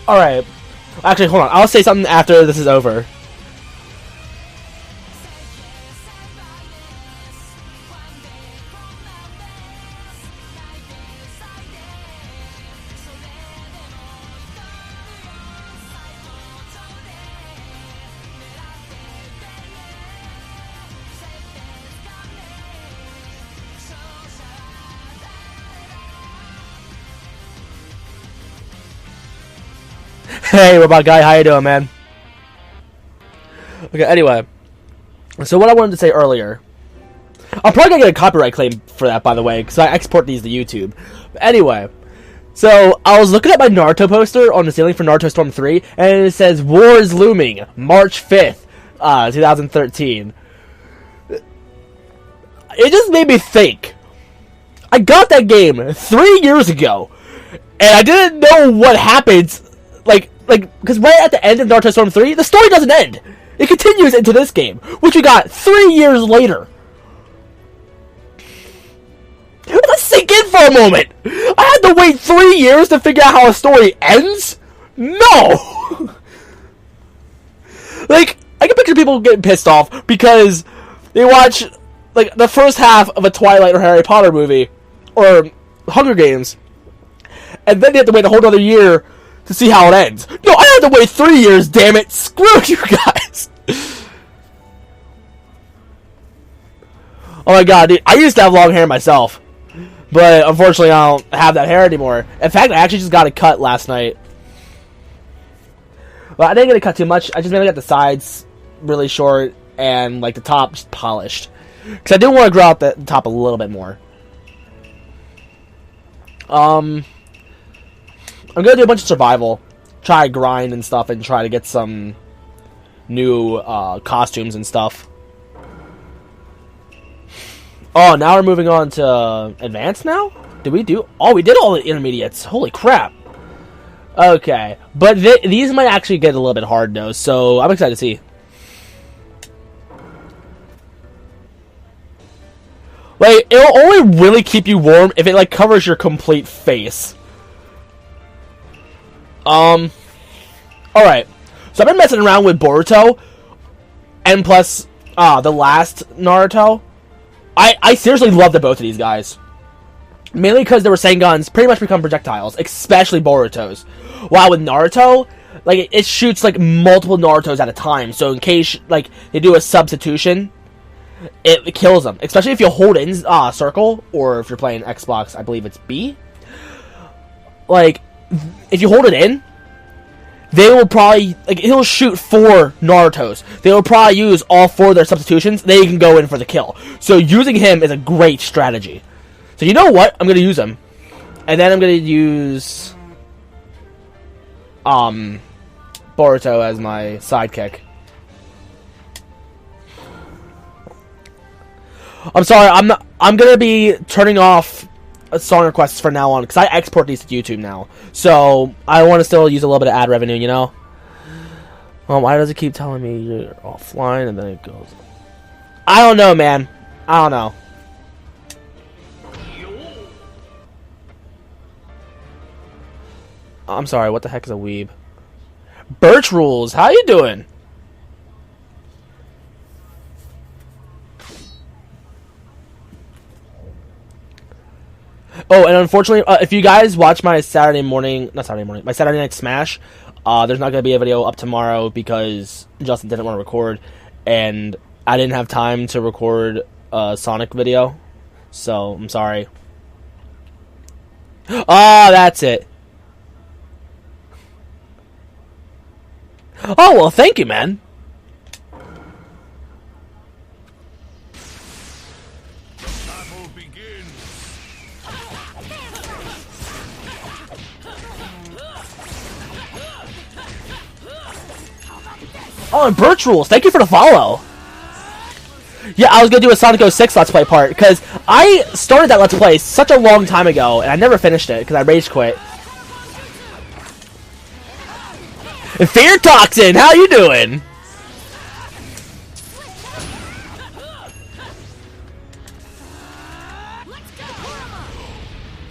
Alright. Actually, hold on. I'll say something after this is over. Hey, Robot Guy, how you doing, man? Okay, anyway. So what I wanted to say earlier. I'm probably gonna get a copyright claim for that, by the way, because I export these to YouTube. But anyway. So, I was looking at my Naruto poster on the ceiling for Naruto Storm 3, and it says, War is looming, March 5th, 2013. It just made me think. I got that game 3 years ago, and I didn't know what happens. Because right at the end of Naruto Storm 3, the story doesn't end. It continues into this game, which we got 3 years later. Let's sink in for a moment. I had to wait 3 years to figure out how a story ends? No! I can picture people getting pissed off because they watch, the first half of a Twilight or Harry Potter movie, or Hunger Games, and then they have to wait a whole other year to see how it ends. No, I had to wait 3 years, damn it! Screw you guys! Oh my god, dude, I used to have long hair myself. But, unfortunately, I don't have that hair anymore. In fact, I actually just got it cut last night. Well, I didn't get it cut too much. I just mainly got the sides really short and, the top just polished. Because I do want to grow out the top a little bit more. I'm gonna do a bunch of survival, try to grind and stuff, and try to get some new costumes and stuff. Oh, now we're moving on to advanced now? Did we do? Oh, we did all the intermediates. Holy crap. Okay, but these might actually get a little bit hard though, so I'm excited to see. It'll only really keep you warm if it covers your complete face. Alright. So I've been messing around with Boruto. And plus, the last Naruto. I seriously love the both of these guys. Mainly because their Rasengan's pretty much become projectiles. Especially Boruto's. While with Naruto, it shoots, multiple Narutos at a time. So in case, they do a substitution, it kills them. Especially if you hold in circle. Or if you're playing Xbox, I believe it's B. If you hold it in, they will probably, he'll shoot 4 Narutos. They will probably use all 4 of their substitutions. They can go in for the kill. So using him is a great strategy. So you know what? I'm going to use him. And then I'm going to use Boruto as my sidekick. I'm sorry, I'm going to be turning off song requests for now on, because I export these to YouTube now. So, I want to still use a little bit of ad revenue, you know? Well, why does it keep telling me you're offline, and then it goes... I don't know, man. I don't know. I'm sorry, what the heck is a weeb? Birch Rules, how you doing? Oh, and unfortunately, if you guys watch my my Saturday Night Smash, there's not going to be a video up tomorrow because Justin didn't want to record, and I didn't have time to record a Sonic video, so I'm sorry. Ah, that's it. Oh, well, thank you, man. Oh, and Birch Rules, thank you for the follow. Yeah, I was going to do a Sonic 06 Let's Play part, because I started that Let's Play such a long time ago, and I never finished it, because I rage quit. And Fear Toxin, how you doing?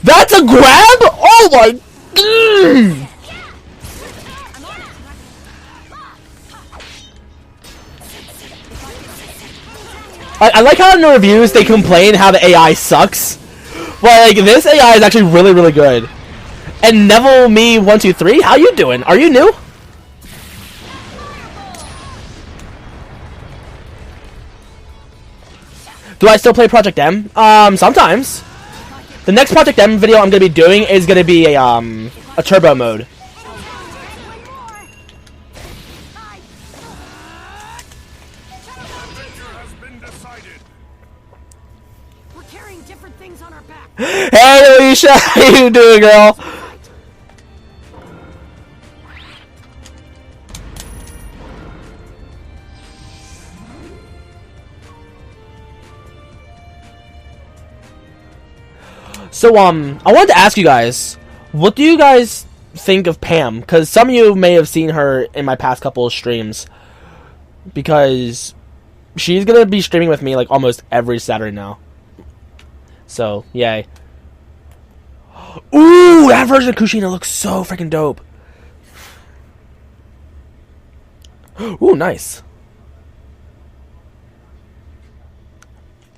That's a grab? Oh my... I like how in the reviews they complain how the AI sucks. But like this AI is actually really, really good. And Neville Me 123, how you doing? Are you new? Do I still play Project M? Sometimes. The next Project M video I'm gonna be doing is gonna be a turbo mode. Hey Alicia, how you doing, girl? So, I wanted to ask you guys, what do you guys think of Pam? Because some of you may have seen her in my past couple of streams. Because she's going to be streaming with me, like, almost every Saturday now. So, yay. Ooh, that version of Kushina looks so freaking dope. Ooh, nice.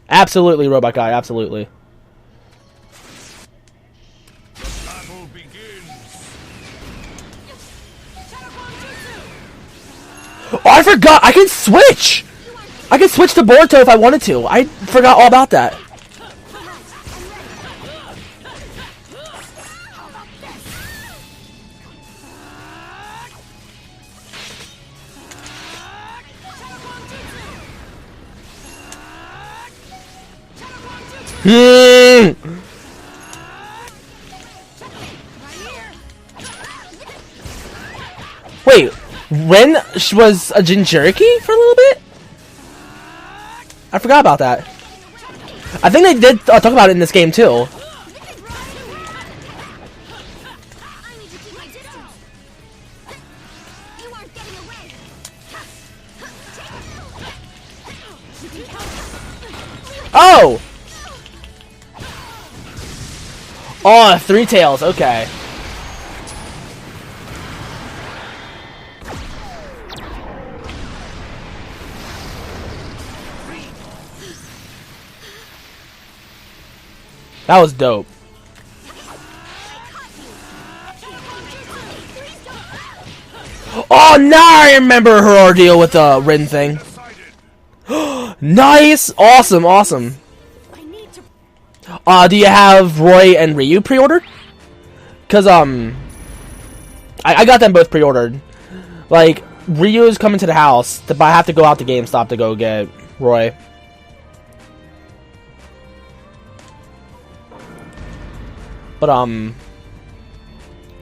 Absolutely, Robot Guy, absolutely. Oh, I forgot! I can switch! I can switch to Boruto if I wanted to. I forgot all about that. Wait, Ren was a Jinchuriki for a little bit? I forgot about that. I think they did talk about it in this game too. Oh! Oh, Three Tails, okay. That was dope. Oh, now I remember her ordeal with the Rin thing. Nice! Awesome, awesome. Do you have Roy and Ryu pre-ordered? Cause I got them both pre-ordered. Like, Ryu is coming to the house, but I have to go out to GameStop to go get Roy. But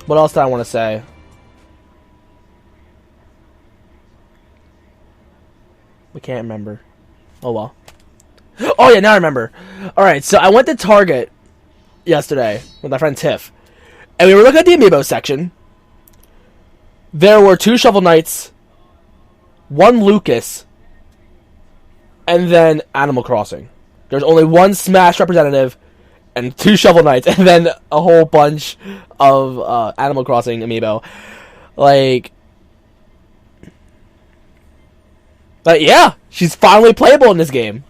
what else did I want to say? We can't remember. Oh well. Oh yeah, now I remember. Alright, so I went to Target yesterday with my friend Tiff. And we were looking at the amiibo section. There were 2 Shovel Knights, 1 Lucas, and then Animal Crossing. There's only 1 Smash representative and 2 Shovel Knights, and then a whole bunch of Animal Crossing amiibo. Like, yeah, she's finally playable in this game.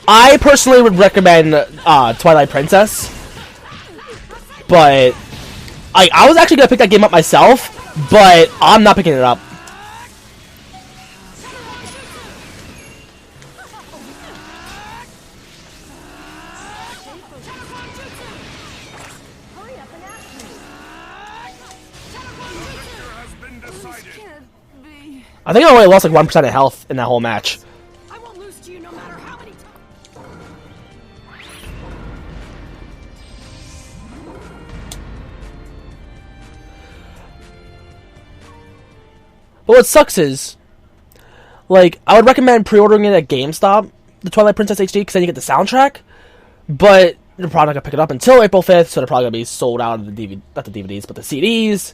I personally would recommend Twilight Princess, but I was actually gonna pick that game up myself, but I'm not picking it up. I think I only lost like 1% of health in that whole match. I won't lose to you no matter how many times. But what sucks is, like, I would recommend pre-ordering it at GameStop, the Twilight Princess HD, because then you get the soundtrack. But you're probably not gonna pick it up until April 5th, so they're probably gonna be sold out of the DVD, not the DVDs, but the CDs.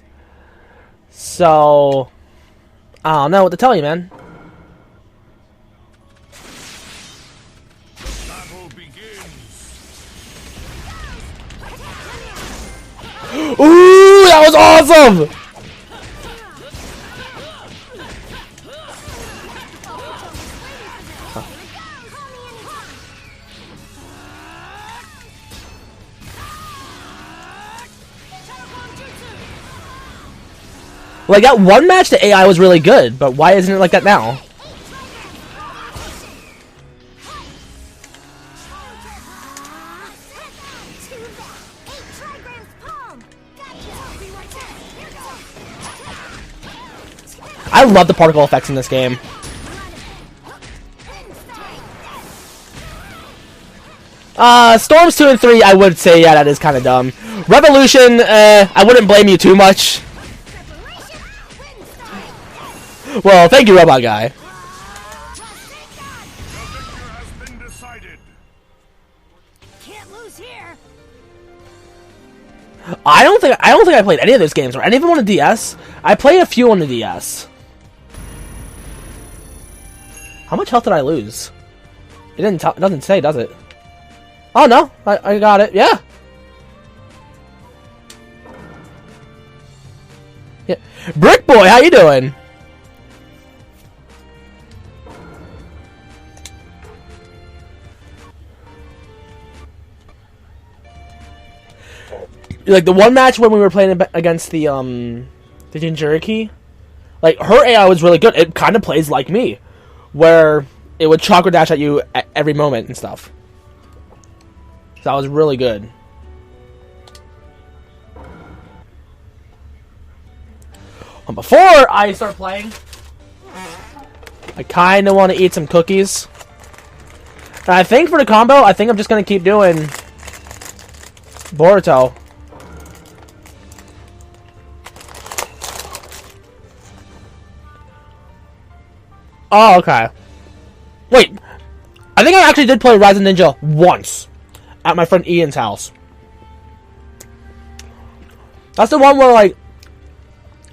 So I don't know what to tell you, man. Ooh, that was awesome! Like, that one match, the AI was really good, but why isn't it like that now? I love the particle effects in this game. Storms 2 and 3, I would say, yeah, that is kind of dumb. Revolution, I wouldn't blame you too much. Well, thank you, Robot Guy. I don't think I played any of those games or any of them on the DS. I played a few on the DS. How much health did I lose? It doesn't say, does it? Oh no, I got it. Yeah. Yeah. Brick Boy, how you doing? Like the one match when we were playing against the Jinchuriki, like her AI was really good. It kind of plays like me, where it would chakra dash at you at every moment and stuff. So that was really good. Before I start playing, I kind of want to eat some cookies. And I think for the combo, I think I'm just going to keep doing Boruto. Oh, okay. Wait. I think I actually did play Rise of Ninja once. At my friend Ian's house. That's the one where, like,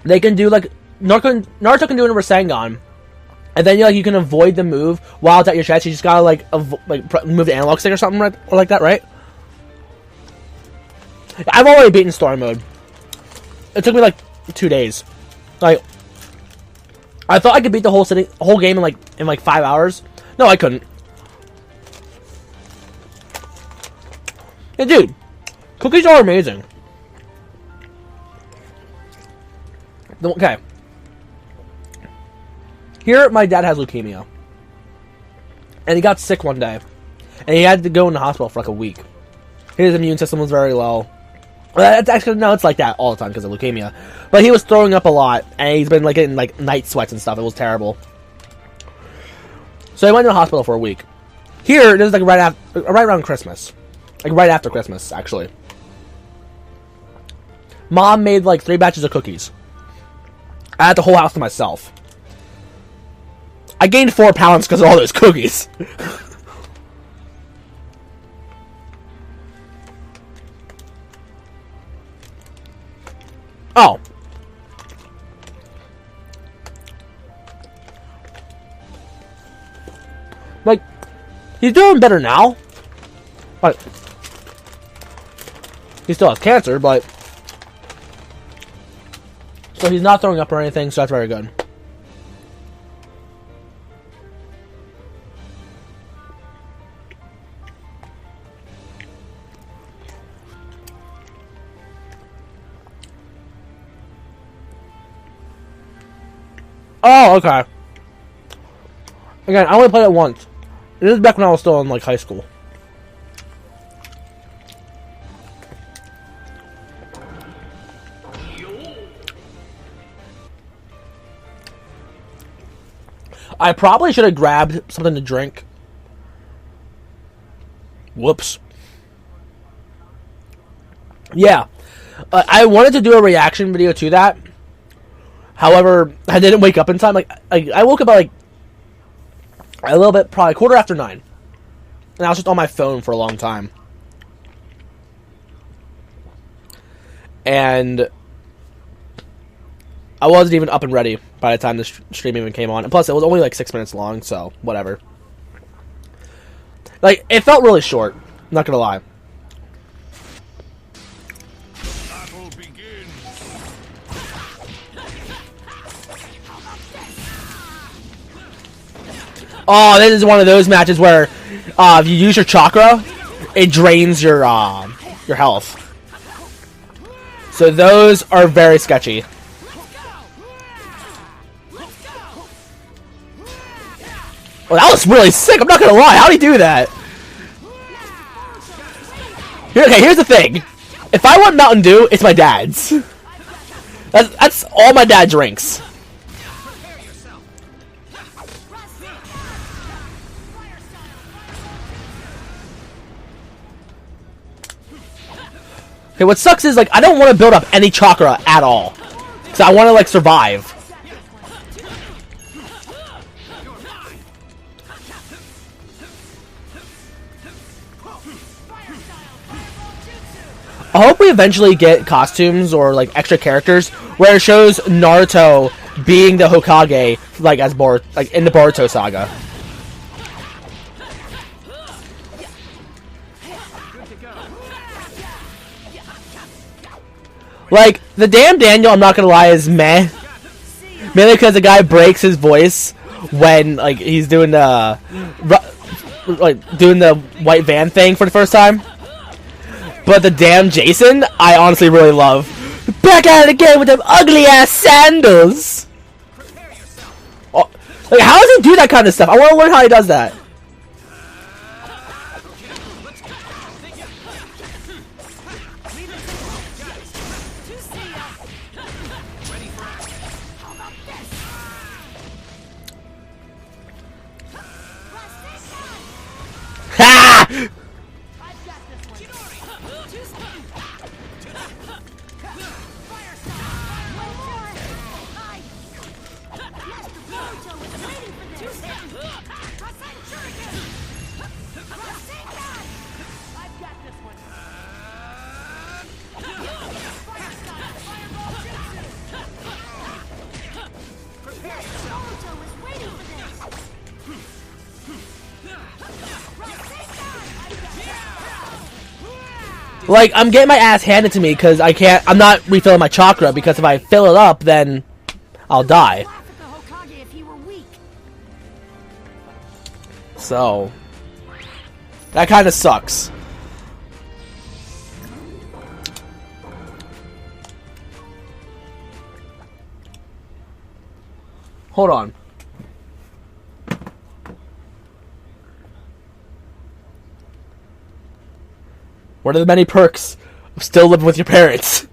they can do, like, Naruto can do it in Rasengan. And then, you can avoid the move while it's at your chest. You just gotta, like move the analog stick or something, right? Or like that, right? I've already beaten story mode. It took me, like, 2 days. Like, I thought I could beat the whole game in like 5 hours. No, I couldn't. Yeah, dude, cookies are amazing. Okay. Here, my dad has leukemia. And he got sick one day. And he had to go in the hospital for like a week. His immune system was very low. That's actually, no, it's like that all the time because of leukemia. But he was throwing up a lot. And he's been like getting like night sweats and stuff. It was terrible. So he went to the hospital for a week. Here, this is like right around Christmas. Like, right after Christmas, actually. Mom made, like, 3 batches of cookies. I had the whole house to myself. I gained 4 pounds because of all those cookies. Oh. Like, he's doing better now. But he still has cancer, but so he's not throwing up or anything, so that's very good. Oh, okay. Again, I only played it once. This is back when I was still in like high school. I probably should have grabbed something to drink. Whoops. Yeah. I wanted to do a reaction video to that. However, I didn't wake up in time. Like I woke up at like a little bit, probably 9:15. And I was just on my phone for a long time. And I wasn't even up and ready by the time the stream even came on. And plus, it was only like 6 minutes long, so whatever. Like, it felt really short. I'm not gonna lie. Oh, this is one of those matches where if you use your chakra, it drains your health. So those are very sketchy. Well, that was really sick. I'm not gonna lie. How'd he do that? Okay, here's the thing. If I want Mountain Dew, it's my dad's. That's all my dad drinks. Okay, what sucks is, like, I don't want to build up any chakra at all. Because I want to, like, survive. I hope we eventually get costumes or, like, extra characters where it shows Naruto being the Hokage, like, as like, in the Boruto saga. Like, the damn Daniel, I'm not gonna lie, is meh. Mainly because the guy breaks his voice when, like, he's doing the white van thing for the first time. But the damn Jason, I honestly really love. Back at it again with them ugly ass sandals. Oh, like, how does he do that kind of stuff? I want to learn how he does that. Ha! Like, I'm getting my ass handed to me because I'm not refilling my chakra, because if I fill it up, then I'll die. So, that kind of sucks. Hold on. What are the many perks of still living with your parents?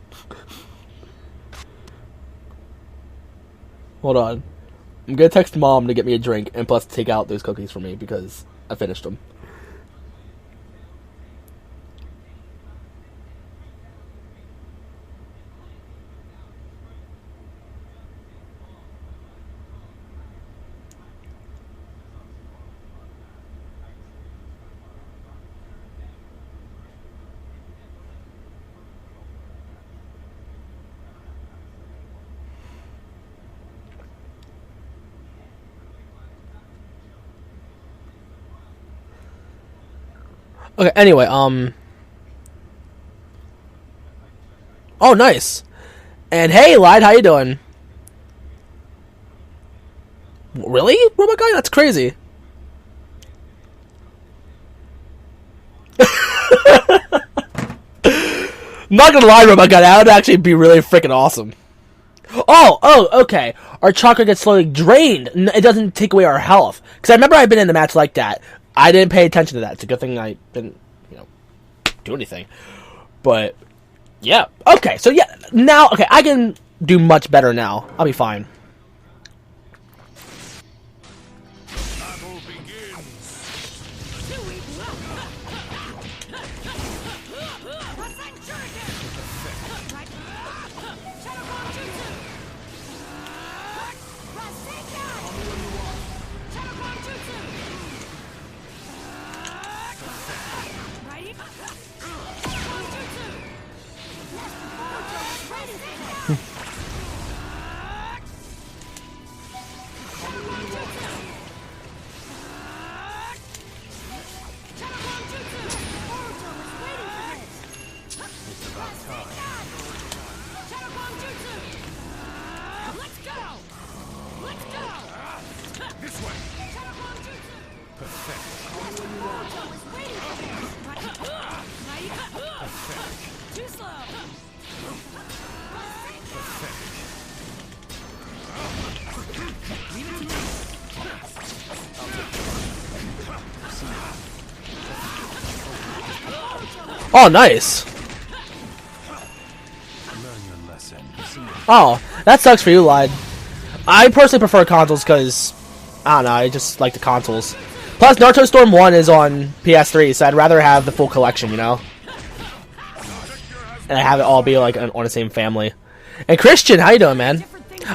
Hold on. I'm gonna text Mom to get me a drink and plus take out those cookies for me because I finished them. Okay, anyway, oh, nice. And hey, Light, how you doing? Really? Robot Guy? That's crazy. Not gonna lie, Robot Guy, that would actually be really freaking awesome. Oh, okay. Our chakra gets slowly drained. It doesn't take away our health. Because I remember I've been in a match like that. I didn't pay attention to that. It's a good thing I didn't, do anything. But, yeah. Okay, so yeah. Now, okay, I can do much better now. I'll be fine. Oh, nice. Oh, that sucks for you, Lide. I personally prefer consoles because, I don't know, I just like the consoles. Plus, Naruto Storm 1 is on PS3, so I'd rather have the full collection, you know? And have it all be like on the same family. And Christian, how you doing, man?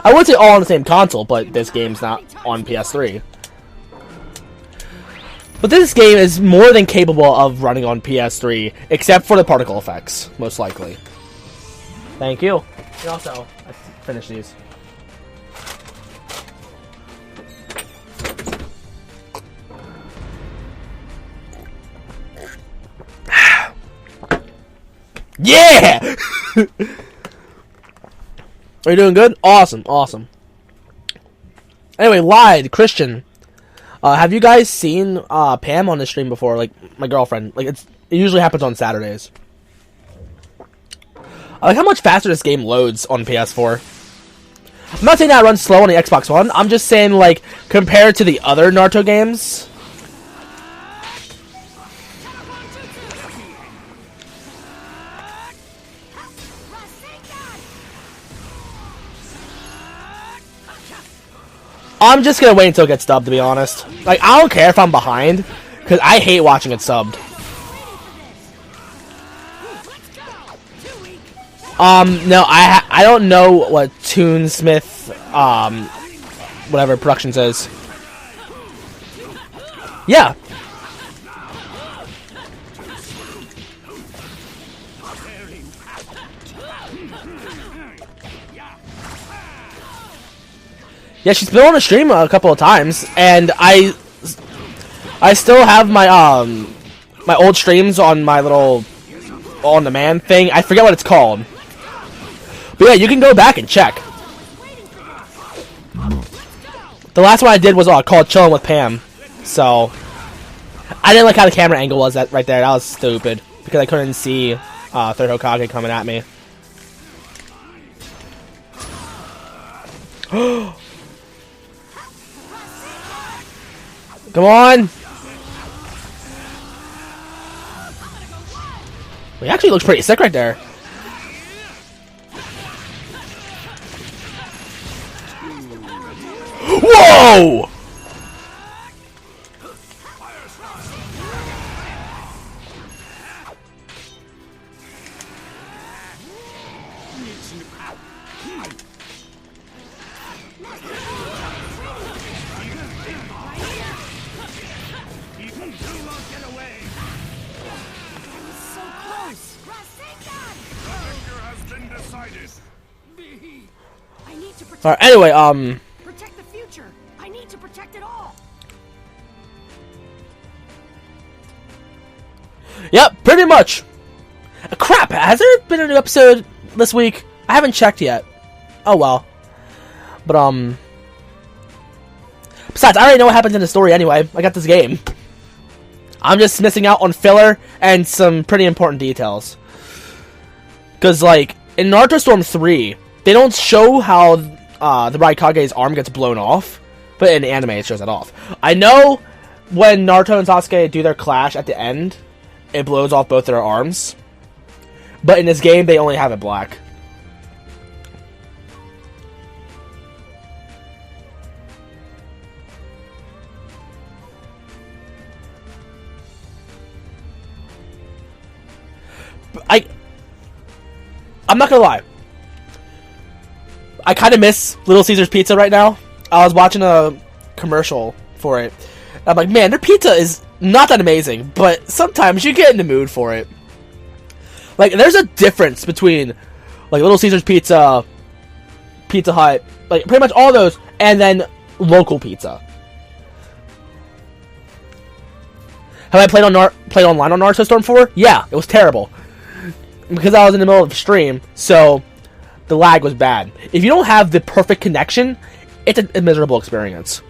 I would say all on the same console, but this game's not on PS3. But this game is more than capable of running on PS3, except for the particle effects, most likely. Thank you. And also, let's finish these. Yeah! Are you doing good? Awesome, awesome. Anyway, Lied, Christian. Have you guys seen Pam on the stream before? Like, my girlfriend. Like, it usually happens on Saturdays. I like how much faster this game loads on PS4. I'm not saying that it runs slow on the Xbox One. I'm just saying, like, compared to the other Naruto games. I'm just gonna wait until it gets dubbed, to be honest. Like, I don't care if I'm behind, because I hate watching it subbed. No, I don't know what Toonsmith, whatever production says. Yeah. Yeah, she's been on the stream a couple of times, and I still have my my old streams on my little on-demand thing. I forget what it's called, but yeah, you can go back and check. The last one I did was called Chilling with Pam, so I didn't like how the camera angle was right there. That was stupid because I couldn't see Third Hokage coming at me. Come on! He actually looks pretty sick right there. Whoa! Alright, anyway, protect the future. I need to protect it all. Yep, pretty much. Crap, has there been a new episode this week? I haven't checked yet. Oh well. But besides, I already know what happens in the story anyway. I got this game. I'm just missing out on filler and some pretty important details. Cause like in Naruto Storm 3, they don't show how the Raikage's arm gets blown off, but in the anime it shows that off. I know when Naruto and Sasuke do their clash at the end, it blows off both their arms. But in this game, they only have it black. I'm not gonna lie. I kind of miss Little Caesar's Pizza right now. I was watching a commercial for it. I'm like, man, their pizza is not that amazing, but sometimes you get in the mood for it. Like, there's a difference between, like, Little Caesar's Pizza, Pizza Hut, like, pretty much all those, and then local pizza. Have I played online on Naruto Storm 4? Yeah, it was terrible. Because I was in the middle of the stream, so the lag was bad. If you don't have the perfect connection, it's a miserable experience.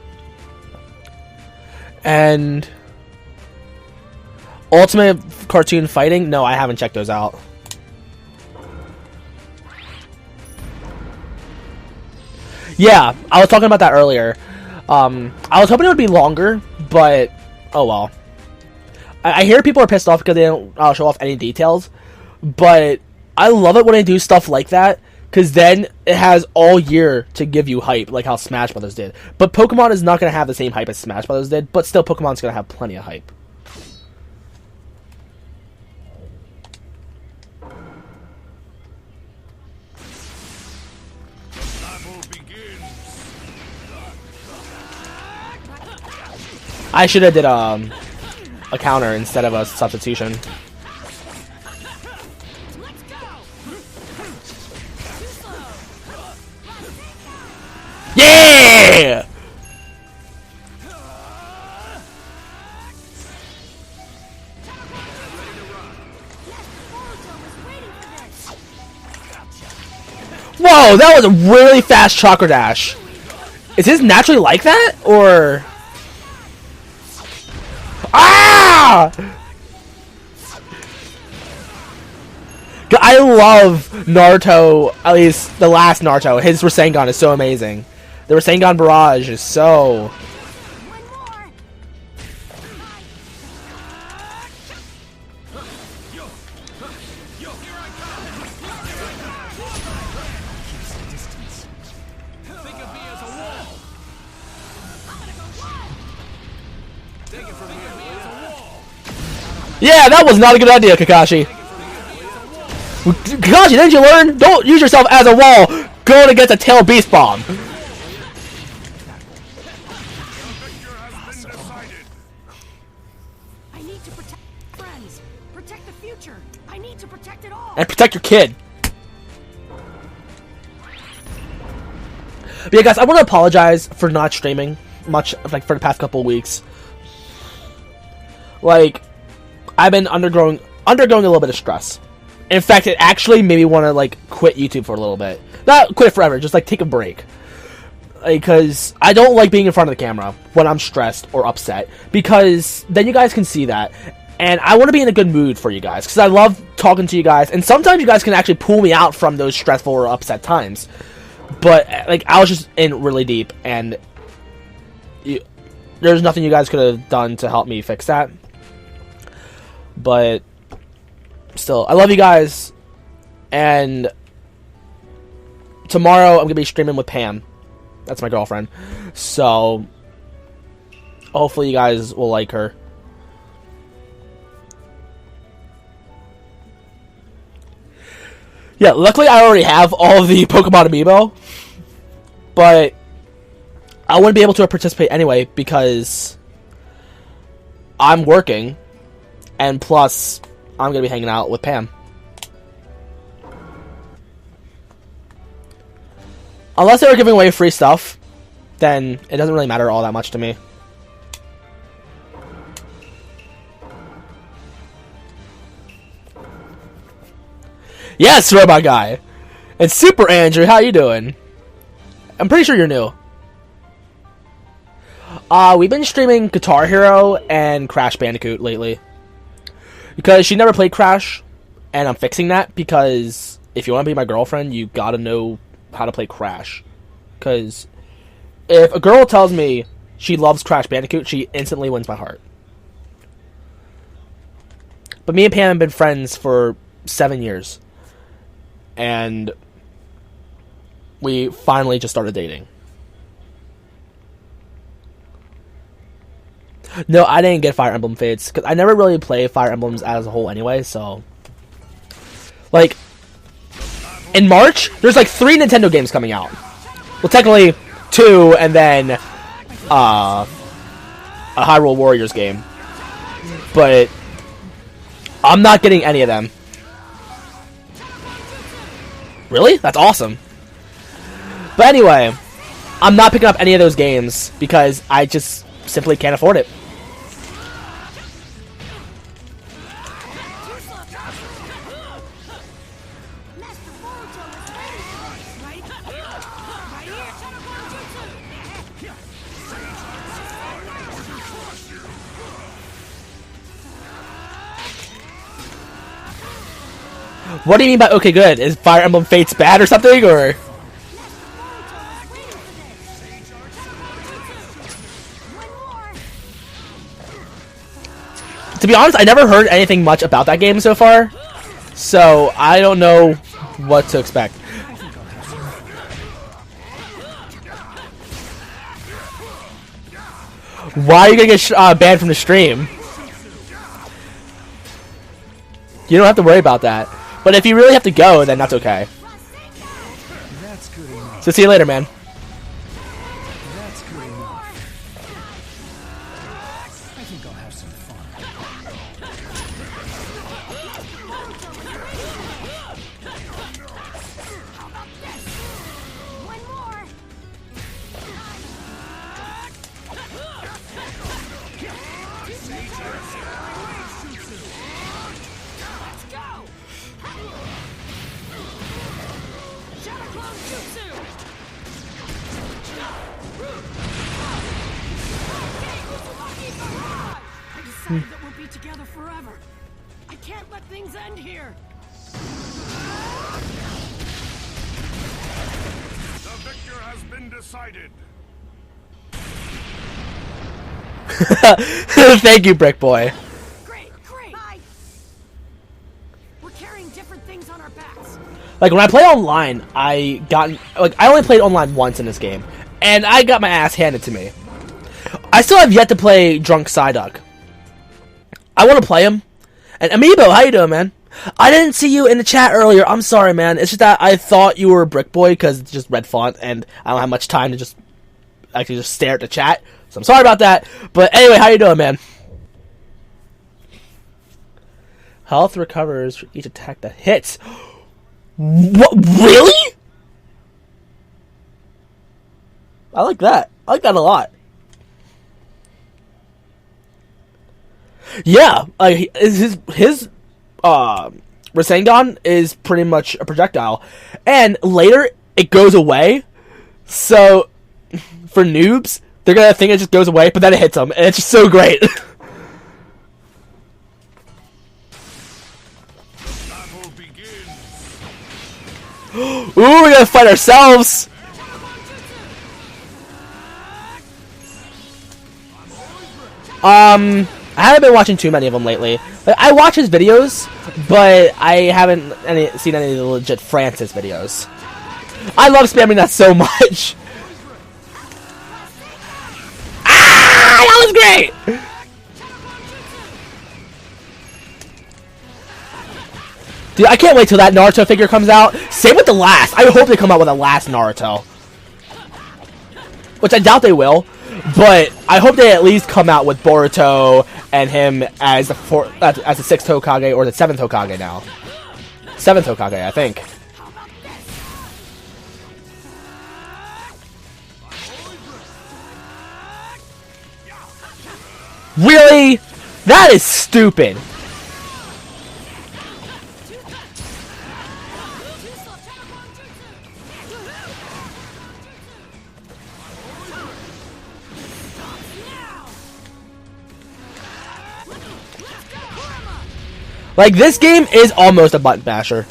And Ultimate Cartoon Fighting? No, I haven't checked those out. Yeah, I was talking about that earlier. I was hoping it would be longer, but oh well. I hear people are pissed off because they don't show off any details, but I love it when they do stuff like that, because then it has all year to give you hype, like how Smash Brothers did. But Pokemon is not going to have the same hype as Smash Brothers did, but still Pokemon's going to have plenty of hype. I should have did a counter instead of a substitution. Yeah! Whoa, that was a really fast Chakra Dash. Is his naturally like that, or... Ah! I love Naruto, at least the last Naruto. His Rasengan is so amazing. The Rasengan Barrage is so... Yeah, that was not a good idea, Kakashi. Kakashi, didn't you learn? Don't use yourself as a wall going against a tail beast bomb. I need to protect friends. Protect the future. I need to protect it all. And protect your kid. But yeah, guys, I want to apologize for not streaming much, like, for the past couple of weeks. Like, I've been undergoing a little bit of stress. In fact, it actually made me want to, like, quit YouTube for a little bit. Not quit forever, just, like, take a break. Because I don't like being in front of the camera when I'm stressed or upset. Because then you guys can see that. And I want to be in a good mood for you guys. Because I love talking to you guys. And sometimes you guys can actually pull me out from those stressful or upset times. But, like, I was just in really deep. And there's nothing you guys could have done to help me fix that. But still, I love you guys, and tomorrow I'm going to be streaming with Pam. That's my girlfriend. So, hopefully you guys will like her. Yeah, luckily I already have all the Pokemon Amiibo, but I wouldn't be able to participate anyway because I'm working. And plus, I'm going to be hanging out with Pam. Unless they were giving away free stuff, then it doesn't really matter all that much to me. Yes, Robot Guy! And Super Andrew, how you doing? I'm pretty sure you're new. We've been streaming Guitar Hero and Crash Bandicoot lately. Because she never played Crash, and I'm fixing that, because if you want to be my girlfriend, you gotta know how to play Crash. Because if a girl tells me she loves Crash Bandicoot, she instantly wins my heart. But me and Pam have been friends for 7 years. And we finally just started dating. No, I didn't get Fire Emblem Fates, because I never really play Fire Emblems as a whole anyway, so... Like, in March, there's like 3 Nintendo games coming out. Well, technically, 2, and then, a Hyrule Warriors game. But, I'm not getting any of them. Really? That's awesome. But anyway, I'm not picking up any of those games, because I just simply can't afford it. What do you mean by okay good? Is Fire Emblem Fates bad or something, or? to be honest, I never heard anything much about that game so far, so I don't know what to expect. Why are you gonna get banned from the stream? You don't have to worry about that. But if you really have to go, then that's okay. So see you later, man. I think I'll have some fun. One more. Let's go. Shadow Clone Jutsu. I decided that we'll be together forever. I can't let things end here. The victor has been decided. Thank you, Brick Boy. Great. Bye. We're carrying different things on our backs. Like when I play online, I only played online once in this game, and I got my ass handed to me. I still have yet to play Drunk Psyduck. I want to play him. And Amiibo, how you doing, man? I didn't see you in the chat earlier. I'm sorry, man. It's just that I thought you were a Brick Boy because it's just red font, and I don't have much time to just actually just stare at the chat. So I'm sorry about that. But anyway, how you doing, man? Health recovers for each attack that hits. What? Really? I like that. I like that a lot. Yeah, his Rasengan is pretty much a projectile, and later it goes away. So for noobs, they're gonna think it just goes away, but then it hits them, and it's just so great. Battle begins. Ooh, we gotta fight ourselves. I haven't been watching too many of them lately. Like, I watch his videos, but I haven't seen any of the legit Francis videos. I love spamming that so much. Ah, that was great. Dude, I can't wait till that Naruto figure comes out. Same with the last. I hope they come out with a last Naruto. Which I doubt they will. But I hope they at least come out with Boruto and him as the 6th Hokage or the 7th Hokage now. 7th Hokage, I think. Really? That is stupid. Like, this game is almost a button basher.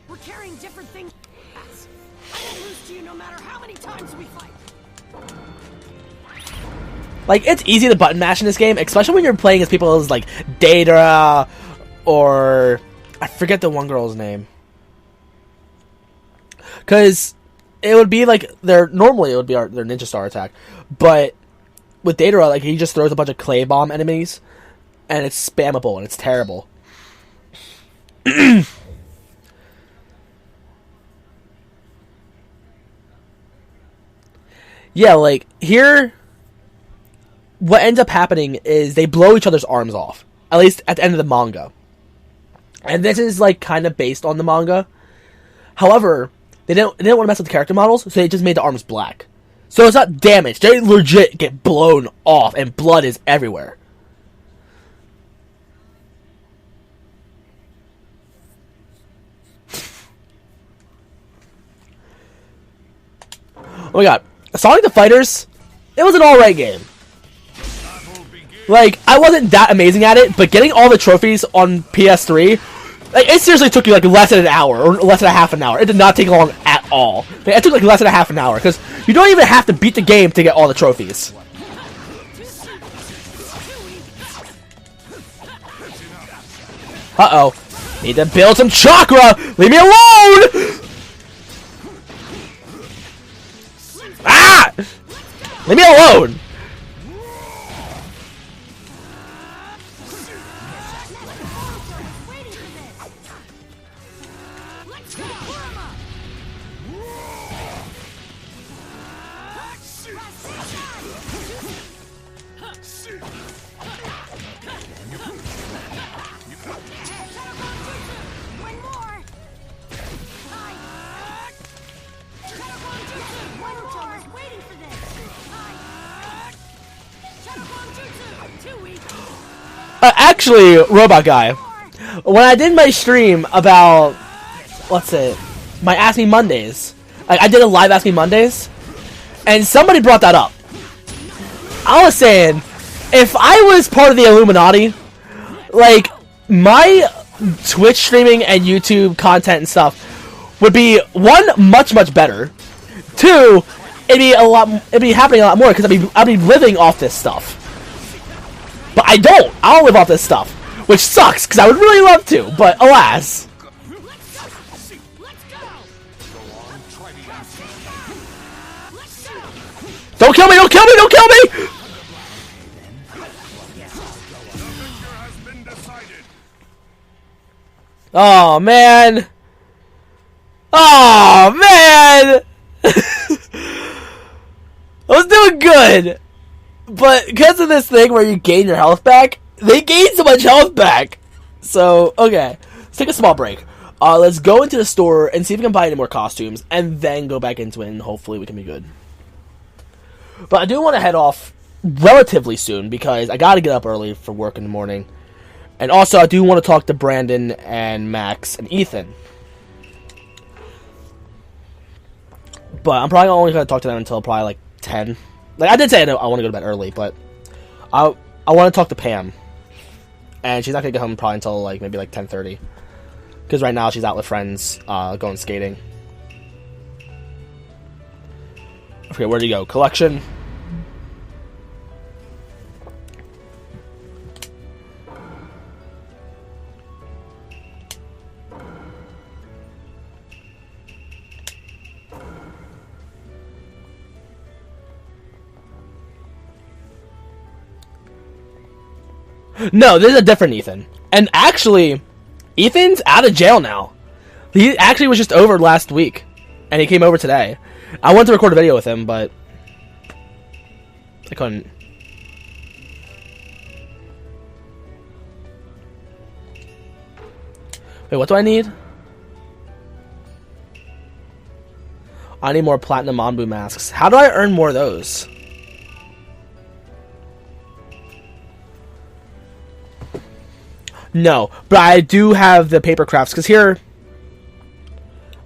We're carrying different things. I won't lose to you no matter how many times we fight. Like, it's easy to button mash in this game, especially when you're playing as people as, like, Deidara, or... I forget the one girl's name. Because it would be, like, normally it would be their Ninja Star attack, but with Deidara, like, he just throws a bunch of clay bomb enemies, and it's spammable, and it's terrible. Yeah, like, here, what ends up happening is they blow each other's arms off. At least at the end of the manga. And this is, like, kind of based on the manga. However, they didn't want to mess with the character models, so they just made the arms black. So it's not damaged. They legit get blown off, and blood is everywhere. Oh my god. Sonic the Fighters, it was an alright game. Like, I wasn't that amazing at it, but getting all the trophies on PS3, like, it seriously took you, like, less than an hour, or less than a half an hour. It did not take long at all. It took like less than a half an hour because you don't even have to beat the game to get all the trophies. Uh-oh. Need to build some chakra! Leave me alone! Ah! Leave me alone! Actually, Robot Guy, when I did my stream about, let's say, my Ask Me Mondays, I did a live Ask Me Mondays, and somebody brought that up. I was saying, if I was part of the Illuminati, like, my Twitch streaming and YouTube content and stuff would be, one, much, much better. Two, it'd be happening a lot more, because I'd be living off this stuff. But I don't live off this stuff, which sucks, because I would really love to, but alas. Don't kill me, don't kill me, don't kill me! Oh, man. Oh, man! I was doing good. But because of this thing where you gain your health back, they gain so much health back. So, okay. Let's take a small break. Let's go into the store and see if we can buy any more costumes, and then go back into it, and hopefully we can be good. But I do want to head off relatively soon, because I gotta get up early for work in the morning. And also, I do want to talk to Brandon and Max and Ethan. But I'm probably only going to talk to them until probably like 10. Like, I did say I want to go to bed early, but I want to talk to Pam. And she's not going to get home probably until like maybe like 10:30. Because right now she's out with friends going skating. Okay, where do you go? Collection. No, this is a different Ethan. And actually, Ethan's out of jail now. He actually was just over last week. And he came over today. I wanted to record a video with him, but I couldn't. Wait, what do I need? I need more platinum Anbu masks. How do I earn more of those? No, but I do have the paper crafts, because here,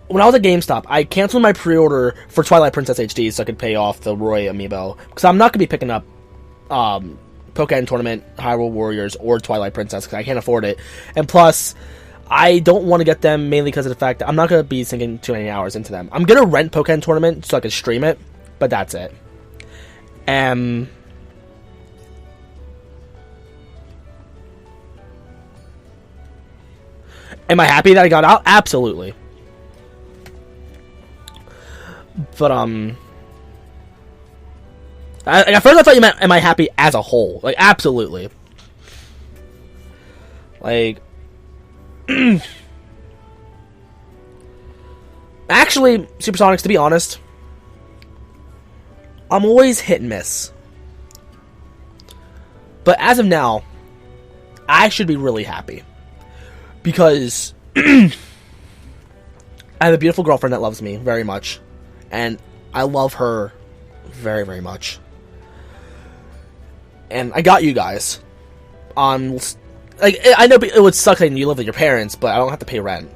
when I was at GameStop, I canceled my pre-order for Twilight Princess HD so I could pay off the Roy amiibo, because I'm not going to be picking up Pokémon Tournament, Hyrule Warriors, or Twilight Princess, because I can't afford it, and plus, I don't want to get them mainly because of the fact that I'm not going to be sinking too many hours into them. I'm going to rent Pokémon Tournament so I can stream it, but that's it. Am I happy that I got out? Absolutely. But, at first I thought you meant, am I happy as a whole? Like, absolutely. Like, actually, Supersonics, to be honest, I'm always hit and miss. But as of now, I should be really happy. Because I have a beautiful girlfriend that loves me very much. And I love her very, very much. And I got you guys. Like, I know it would suck that you live with your parents, but I don't have to pay rent.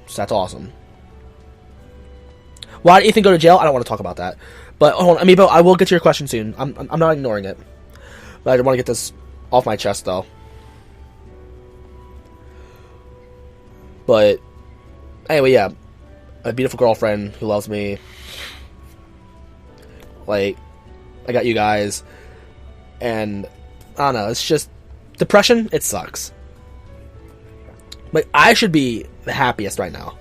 So that's awesome. Why did Ethan go to jail? I don't want to talk about that. But hold on, Amiibo, I will get to your question soon. I'm not ignoring it. But I want to get this off my chest, though. But anyway, yeah. a beautiful girlfriend who loves me. Like, I got you guys. And, I don't know, it's just... Depression, it sucks. Like, I should be the happiest right now.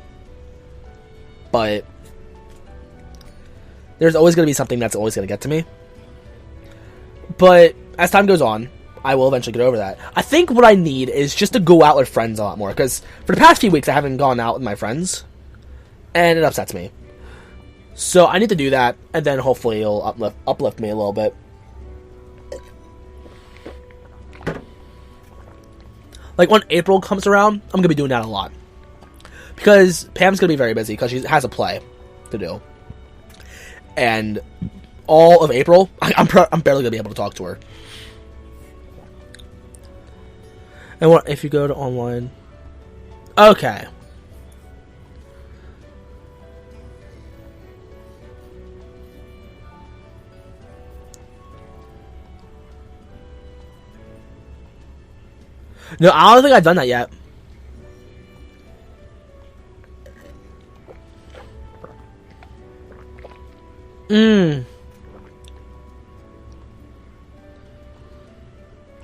But... There's always going to be something that's always going to get to me. But, as time goes on, I will eventually get over that. I think what I need is just to go out with friends a lot more. Because, for the past few weeks, I haven't gone out with my friends. And it upsets me. So, I need to do that. And then, hopefully, it'll uplift me a little bit. Like, when April comes around, I'm going to be doing that a lot. Because Pam's going to be very busy because she has a play to do. And all of April, I'm barely going to be able to talk to her. And what if you go to online? Okay. No, I don't think I've done that yet.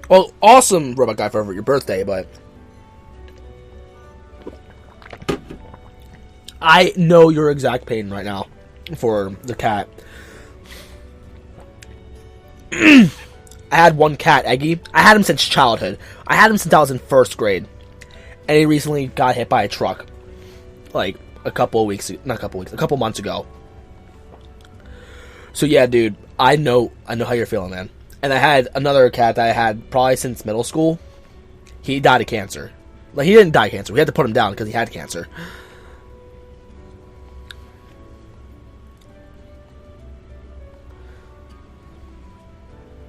Well, awesome, Robot Guy, for your birthday, but... I know your exact pain right now for the cat. I had one cat, Eggy. I had him since childhood. I had him since I was in 1st grade. And he recently got hit by a truck. Like, a couple months ago. So yeah, dude, I know how you're feeling, man. And I had another cat that I had probably since middle school. He died of cancer. Like, he didn't die of cancer. We had to put him down because he had cancer.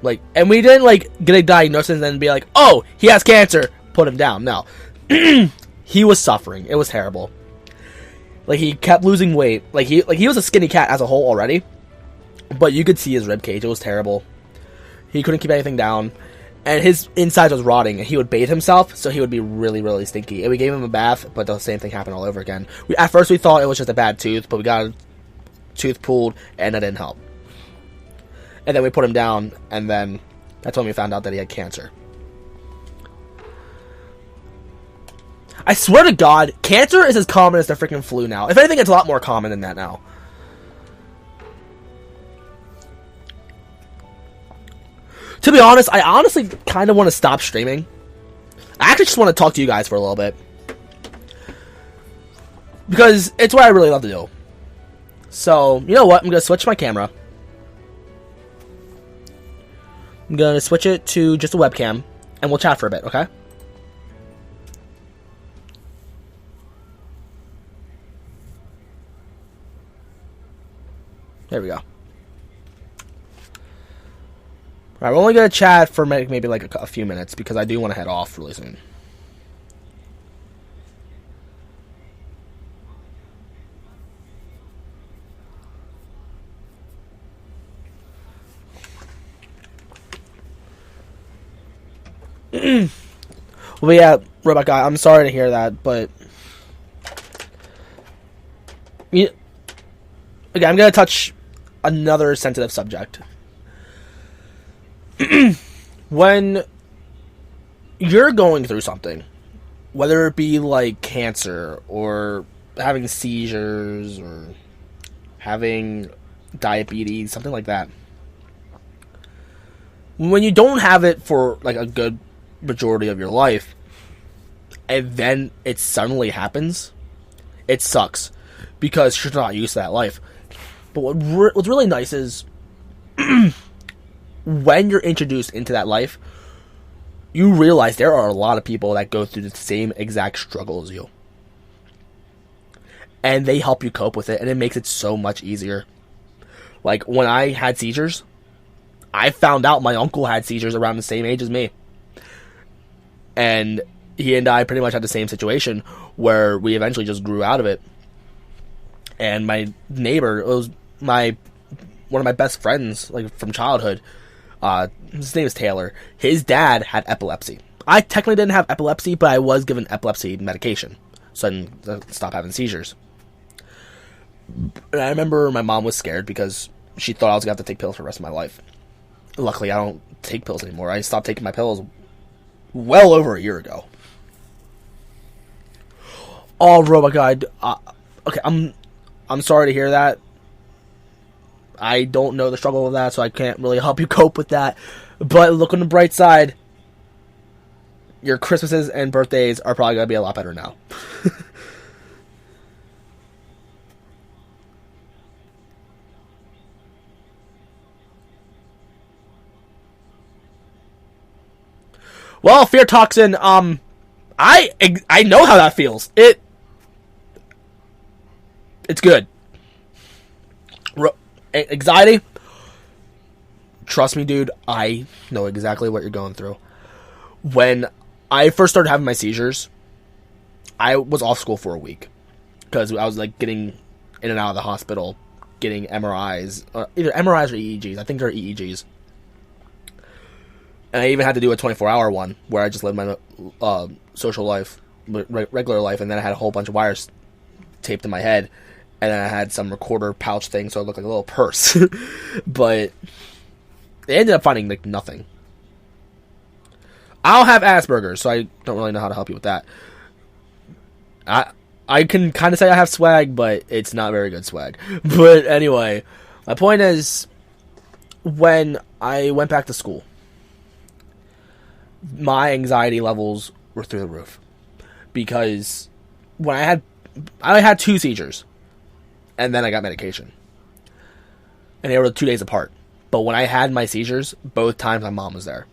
Like, and we didn't, like, get a diagnosis and then be like, oh, he has cancer, put him down. No. He was suffering. It was terrible. Like, he kept losing weight. Like, he was a skinny cat as a whole already. But you could see his rib cage. It was terrible. He couldn't keep anything down. And his insides was rotting. And he would bathe himself, so he would be really, really stinky. And we gave him a bath, but the same thing happened all over again. At first, we thought it was just a bad tooth, but we got a tooth pulled, and that didn't help. And then we put him down, and then that's when we found out that he had cancer. I swear to God, cancer is as common as the freaking flu now. If anything, it's a lot more common than that now. To be honest, I honestly kind of want to stop streaming. I actually just want to talk to you guys for a little bit. Because it's what I really love to do. So, you know what? I'm going to switch my camera. I'm going to switch it to just a webcam. And we'll chat for a bit, okay? There we go. Alright, we're only going to chat for maybe like a few minutes because I do want to head off really soon. Well, yeah, Robot Guy, I'm sorry to hear that, but... Again, I'm going to touch another sensitive subject. When you're going through something, whether it be like cancer or having seizures or having diabetes, something like that, when you don't have it for like a good majority of your life and then it suddenly happens, it sucks because you're not used to that life. But what's really nice is when you're introduced into that life, you realize there are a lot of people that go through the same exact struggle as you. And they help you cope with it, and it makes it so much easier. Like, when I had seizures, I found out my uncle had seizures around the same age as me. And he and I pretty much had the same situation, where we eventually just grew out of it. And my neighbor, it was one of my best friends, like, from childhood. His name is Taylor. His dad had epilepsy. I technically didn't have epilepsy, but I was given epilepsy medication, so I didn't stop having seizures. And I remember my mom was scared because she thought I was going to have to take pills for the rest of my life. Luckily, I don't take pills anymore. I stopped taking my pills well over a year ago. Oh, Robot Guy. Okay, I'm sorry to hear that. I don't know the struggle of that, so I can't really help you cope with that. But look on the bright side. Your Christmases and birthdays are probably going to be a lot better now. Well, Fear Toxin, I know how that feels. It's good. Anxiety, trust me, dude, I know exactly what you're going through. When I first started having my seizures, I was off school for a week because I was like getting in and out of the hospital, getting MRIs, either MRIs or EEGs. I think they're EEGs. And I even had to do a 24-hour one where I just lived my social life, regular life, and then I had a whole bunch of wires taped to my head, and then I had some recorder pouch thing, so it looked like a little purse. But they ended up finding like nothing. I don't have Asperger's, so I don't really know how to help you with that. I can kind of say I have swag, but it's not very good swag. But anyway, my point is, when I went back to school, my anxiety levels were through the roof. Because when I had 2 seizures, and then I got medication. And they were 2 days apart. But when I had my seizures, both times my mom was there.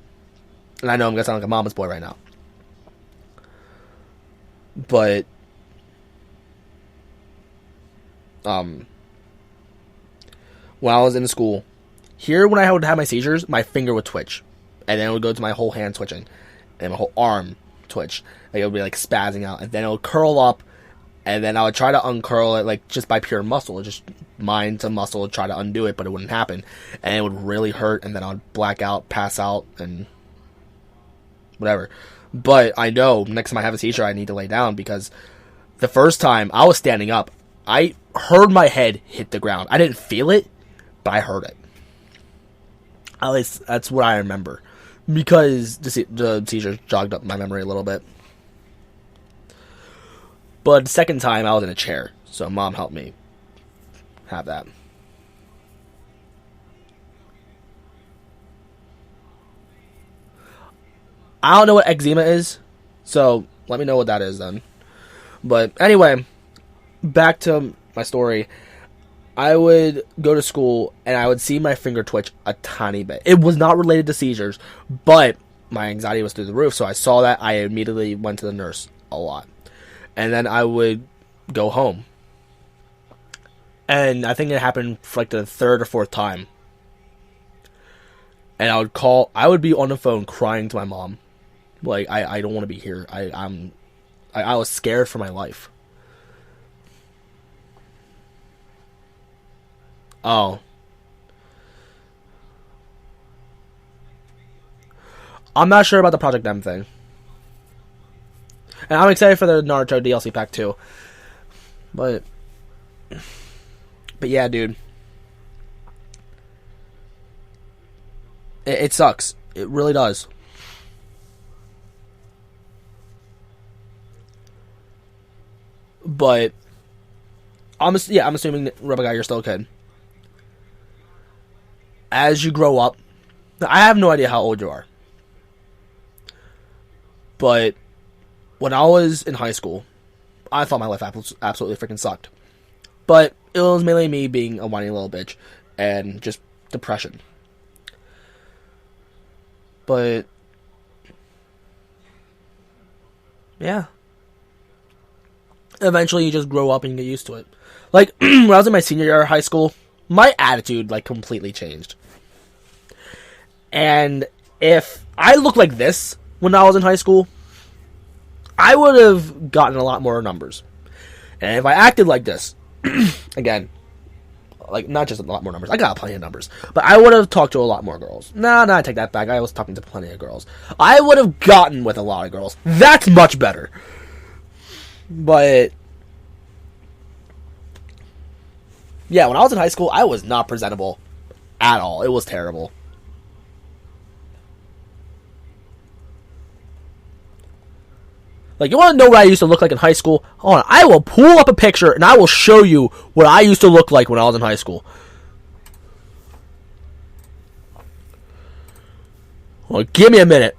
And I know I'm going to sound like a mama's boy right now. But, when I was in school, here when I would have my seizures, my finger would twitch. And then it would go to my whole hand twitching. And my whole arm twitch. Like, it would be like spazzing out. And then it would curl up. And then I would try to uncurl it, like, just by pure muscle. Just mind to muscle, try to undo it, but it wouldn't happen. And it would really hurt. And then I would black out, pass out, and whatever. But I know next time I have a seizure, I need to lay down. Because the first time I was standing up, I heard my head hit the ground. I didn't feel it, but I heard it. At least that's what I remember. Because the seizures jogged up my memory a little bit. But the second time, I was in a chair. So Mom helped me have that. I don't know what eczema is. So let me know what that is then. But anyway, back to my story. I would go to school and I would see my finger twitch a tiny bit. It was not related to seizures, but my anxiety was through the roof. So I saw that. I immediately went to the nurse a lot. And then I would go home. And I think it happened for like the 3rd or 4th time. And I would be on the phone crying to my mom. Like, I don't want to be here. I was scared for my life. Oh. I'm not sure about the Project M thing. And I'm excited for the Naruto DLC pack too. But yeah, dude. It sucks. It really does. But I'm assuming, Rubber Guy, you're still a kid. As you grow up, I have no idea how old you are. But when I was in high school, I thought my life absolutely freaking sucked. But it was mainly me being a whiny little bitch and just depression. But yeah. Eventually you just grow up and you get used to it. Like, when I was in my senior year of high school, my attitude, like, completely changed. And if I looked like this when I was in high school, I would have gotten a lot more numbers. And if I acted like this, again, like, not just a lot more numbers, I got plenty of numbers, but I would have talked to a lot more girls. No, I take that back. I was talking to plenty of girls. I would have gotten with a lot of girls. That's much better. But Yeah, when I was in high school, I was not presentable at all. It was terrible. Like, you want to know what I used to look like in high school? Hold on, I will pull up a picture and I will show you what I used to look like when I was in high school. Well, give me a minute.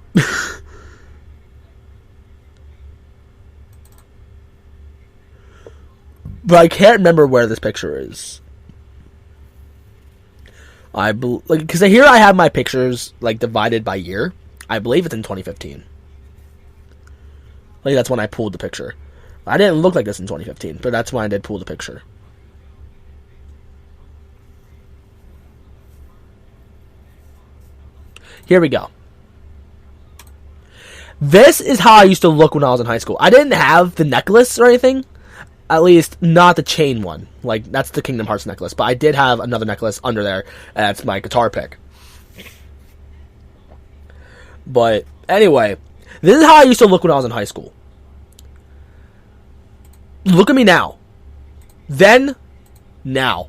But I can't remember where this picture is. Because here I have my pictures like divided by year. I believe it's in 2015. Like, that's when I pulled the picture. I didn't look like this in 2015, but that's when I did pull the picture. Here we go. This is how I used to look when I was in high school. I didn't have the necklace or anything. At least, not the chain one. Like, that's the Kingdom Hearts necklace. But I did have another necklace under there. And that's my guitar pick. But, anyway. This is how I used to look when I was in high school. Look at me now. Then, now.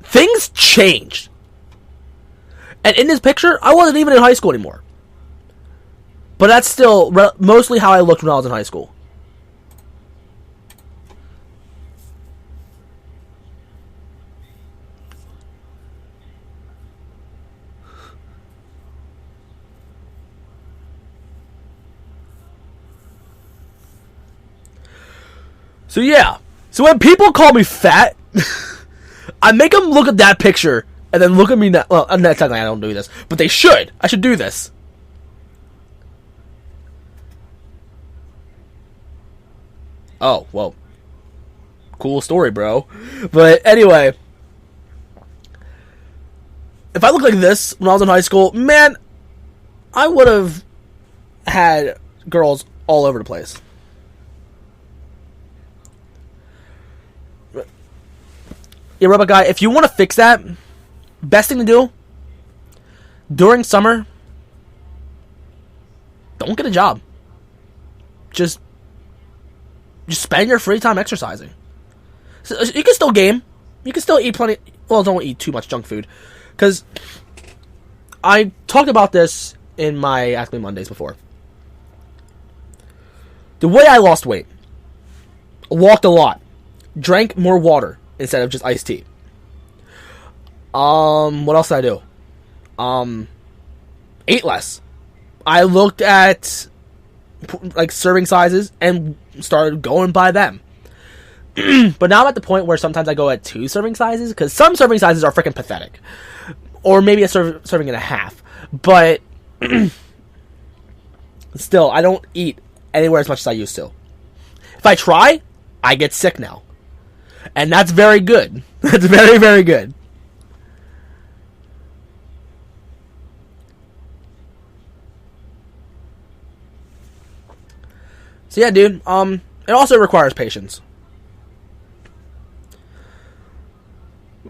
Things changed. And in this picture, I wasn't even in high school anymore. But that's still mostly how I looked when I was in high school. So yeah, so when people call me fat, I make them look at that picture and then look at me now. Well, not technically I don't do this, but they should. I should do this. Oh, well, cool story, bro. But anyway, if I look like this when I was in high school, man, I would have had girls all over the place. Yeah, Robot Guy, if you want to fix that, best thing to do, during summer, don't get a job. Just spend your free time exercising. So, you can still game. You can still eat plenty. Well, don't eat too much junk food. Because I talked about this in my Ask Me Mondays before. The way I lost weight. Walked a lot. Drank more water instead of just iced tea. What else did I do? Ate less. I looked at like serving sizes and started going by them. But now I'm at the point where sometimes I go at 2 serving sizes because some serving sizes are freaking pathetic, or maybe a serving and a half. But still, I don't eat anywhere as much as I used to. If I try, I get sick now. And that's very good. That's very, very good. So yeah, dude, it also requires patience.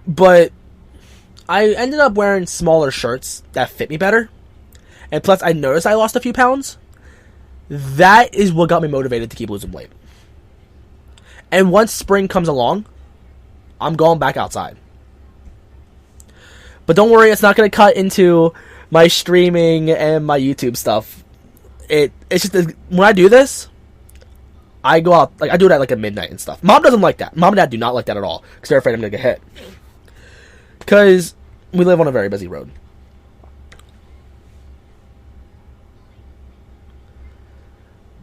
But I ended up wearing smaller shirts that fit me better. And plus, I noticed I lost a few pounds. That is what got me motivated to keep losing weight. And once spring comes along, I'm going back outside. But don't worry, it's not going to cut into my streaming and my YouTube stuff. It's just when I do this, I go out, like I do it at like at midnight and stuff. Mom doesn't like that. Mom and Dad do not like that at all because they're afraid I'm going to get hit. Because we live on a very busy road.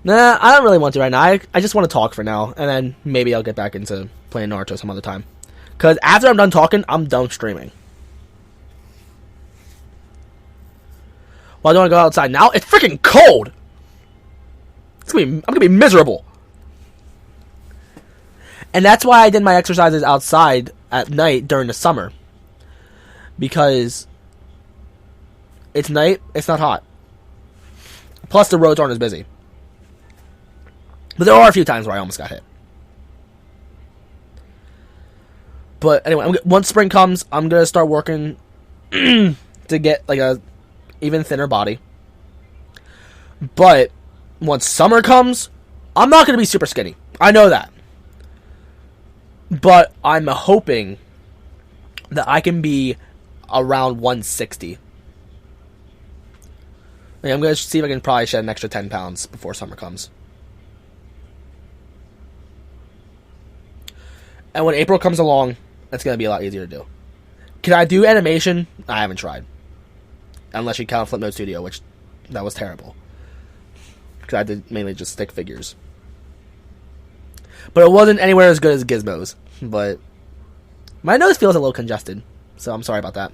Nah, I don't really want to right now. I just want to talk for now, and then maybe I'll get back into playing Naruto some other time. Because after I'm done talking, I'm done streaming. Well, I don't want to go outside now. It's freaking cold! I'm gonna be miserable. And that's why I did my exercises outside at night during the summer. Because it's night, it's not hot. Plus the roads aren't as busy. But there are a few times where I almost got hit. But anyway, once spring comes, I'm going to start working to get like a even thinner body. But once summer comes, I'm not going to be super skinny. I know that. But I'm hoping that I can be around 160. Like, I'm going to see if I can probably shed an extra 10 pounds before summer comes. And when April comes along, that's going to be a lot easier to do. Can I do animation? I haven't tried. Unless you count Flip Mode Studio, which that was terrible. Because I did mainly just stick figures. But it wasn't anywhere as good as Gizmo's. But my nose feels a little congested, so I'm sorry about that.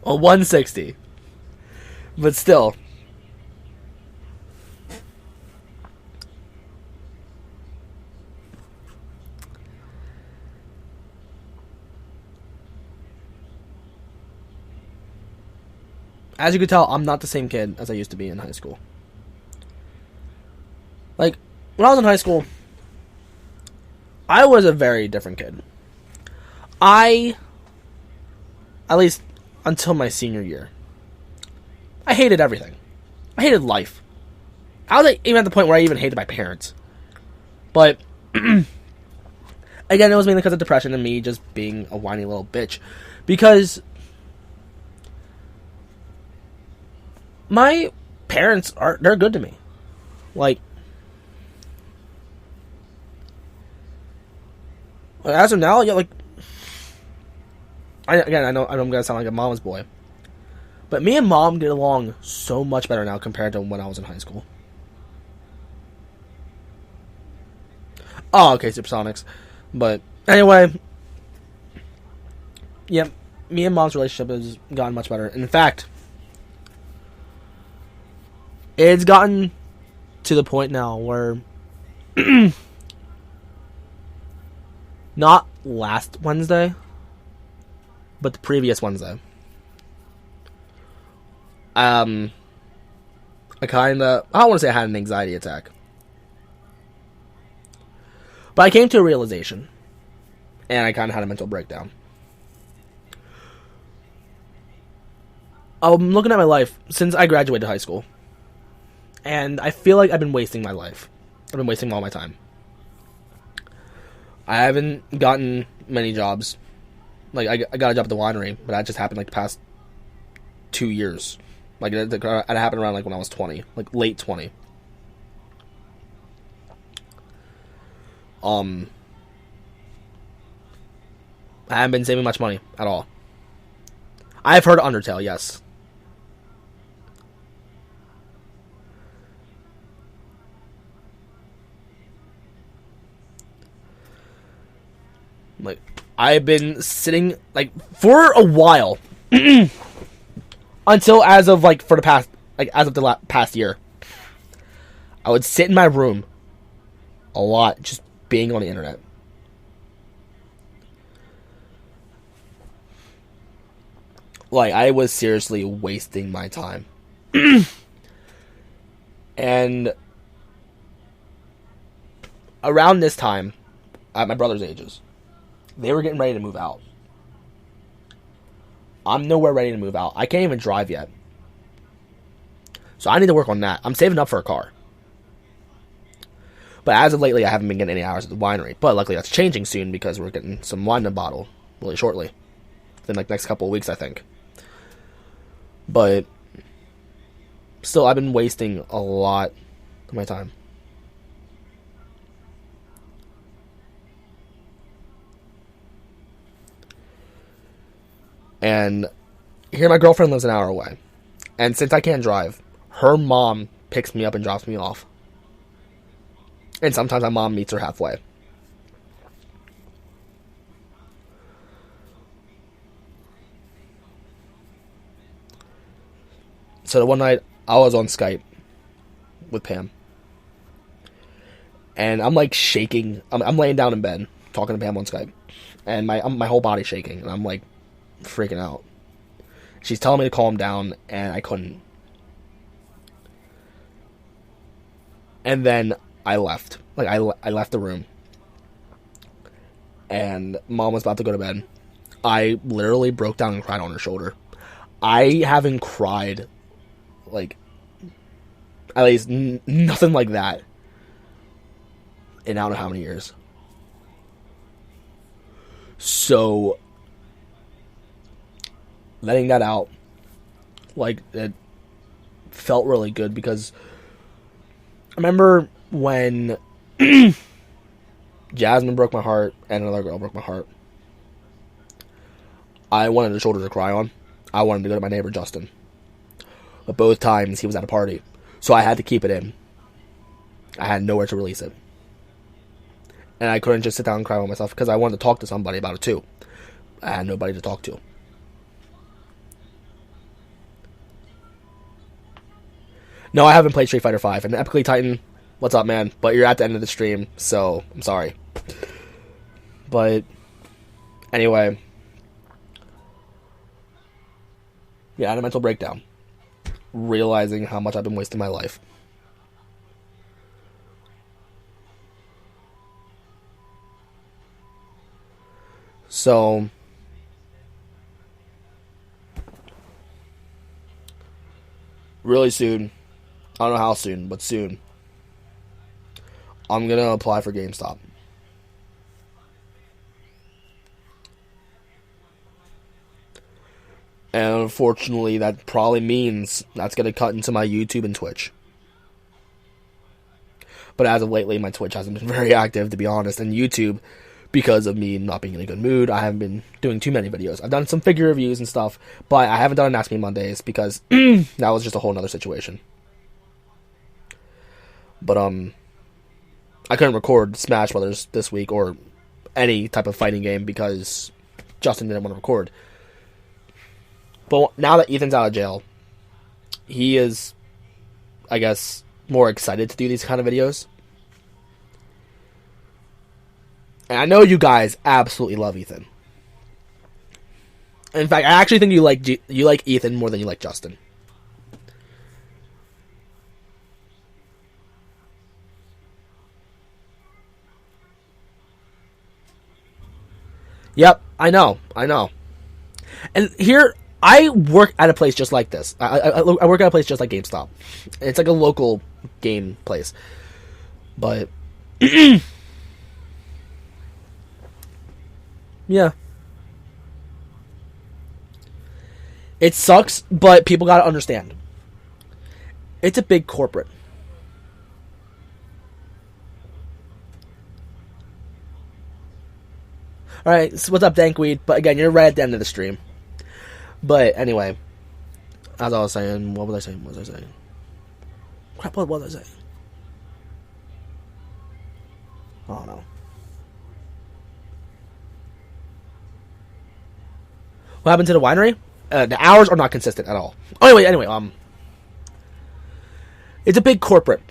Well, 160. But still. As you can tell, I'm not the same kid as I used to be in high school. Like, when I was in high school, I was a very different kid. At least until my senior year, I hated everything. I hated life. I was like, even at the point where I even hated my parents. But, again, it was mainly because of depression and me just being a whiny little bitch. Because my parents they're good to me. Like, as of now, yeah, like, I know I'm gonna sound like a mama's boy, but me and mom get along so much better now compared to when I was in high school. Oh, okay, Supersonics. But anyway, yeah, me and mom's relationship has gotten much better. In fact, it's gotten to the point now where not last Wednesday, but the previous Wednesday, I don't want to say I had an anxiety attack, but I came to a realization, and I kind of had a mental breakdown. I'm looking at my life since I graduated high school, and I feel like I've been wasting my life. I've been wasting all my time. I haven't gotten many jobs. Like, I got a job at the winery, but that just happened, like, the past 2 years. Like, it happened around, like, when I was 20. Like, late 20. I haven't been saving much money at all. I've heard of Undertale, yes. Like, I've been sitting, like, for a while, until as of the past year, I would sit in my room a lot, just being on the internet. Like, I was seriously wasting my time. And around this time, at my brother's ages, they were getting ready to move out. I'm nowhere ready to move out. I can't even drive yet. So I need to work on that. I'm saving up for a car. But as of lately, I haven't been getting any hours at the winery. But luckily, that's changing soon because we're getting some wine in a bottle really shortly. Within, like, next couple of weeks, I think. But still, I've been wasting a lot of my time. And here my girlfriend lives an hour away. And since I can't drive, her mom picks me up and drops me off. And sometimes my mom meets her halfway. So the one night, I was on Skype with Pam. And I'm, like, shaking. I'm laying down in bed, talking to Pam on Skype. And my whole body's shaking. And I'm, like, freaking out. She's telling me to calm down, and I couldn't. And then I left. Like, I left the room. And Mom was about to go to bed. I literally broke down and cried on her shoulder. I haven't cried, like, at least nothing like that in I don't know how many years. So, letting that out, like, it felt really good because I remember when Jasmine broke my heart and another girl broke my heart. I wanted a shoulder to cry on. I wanted to go to my neighbor Justin. But both times he was at a party. So I had to keep it in. I had nowhere to release it. And I couldn't just sit down and cry by myself because I wanted to talk to somebody about it too. I had nobody to talk to. No, I haven't played Street Fighter V. And Epically Titan, what's up, man? But you're at the end of the stream, so I'm sorry. But anyway, yeah, I had a mental breakdown, realizing how much I've been wasting my life. So, really soon, I don't know how soon, but soon, I'm going to apply for GameStop. And unfortunately, that probably means that's going to cut into my YouTube and Twitch. But as of lately, my Twitch hasn't been very active, to be honest. And YouTube, because of me not being in a good mood, I haven't been doing too many videos. I've done some figure reviews and stuff, but I haven't done an Ask Me Mondays because that was just a whole nother situation. But, I couldn't record Smash Brothers this week or any type of fighting game because Justin didn't want to record. But now that Ethan's out of jail, he is, I guess, more excited to do these kind of videos. And I know you guys absolutely love Ethan. In fact, I actually think you like Ethan more than you like Justin. Yep, I know. And here, I work at a place just like this. I work at a place just like GameStop. It's like a local game place. But, yeah. It sucks, but people gotta understand. It's a big corporate. Alright, so what's up, Dankweed? But again, you're right at the end of the stream. But anyway, as I was saying, what was I saying? Crap, what was I saying? Oh no. What happened to the winery? The hours are not consistent at all. Anyway, it's a big corporate.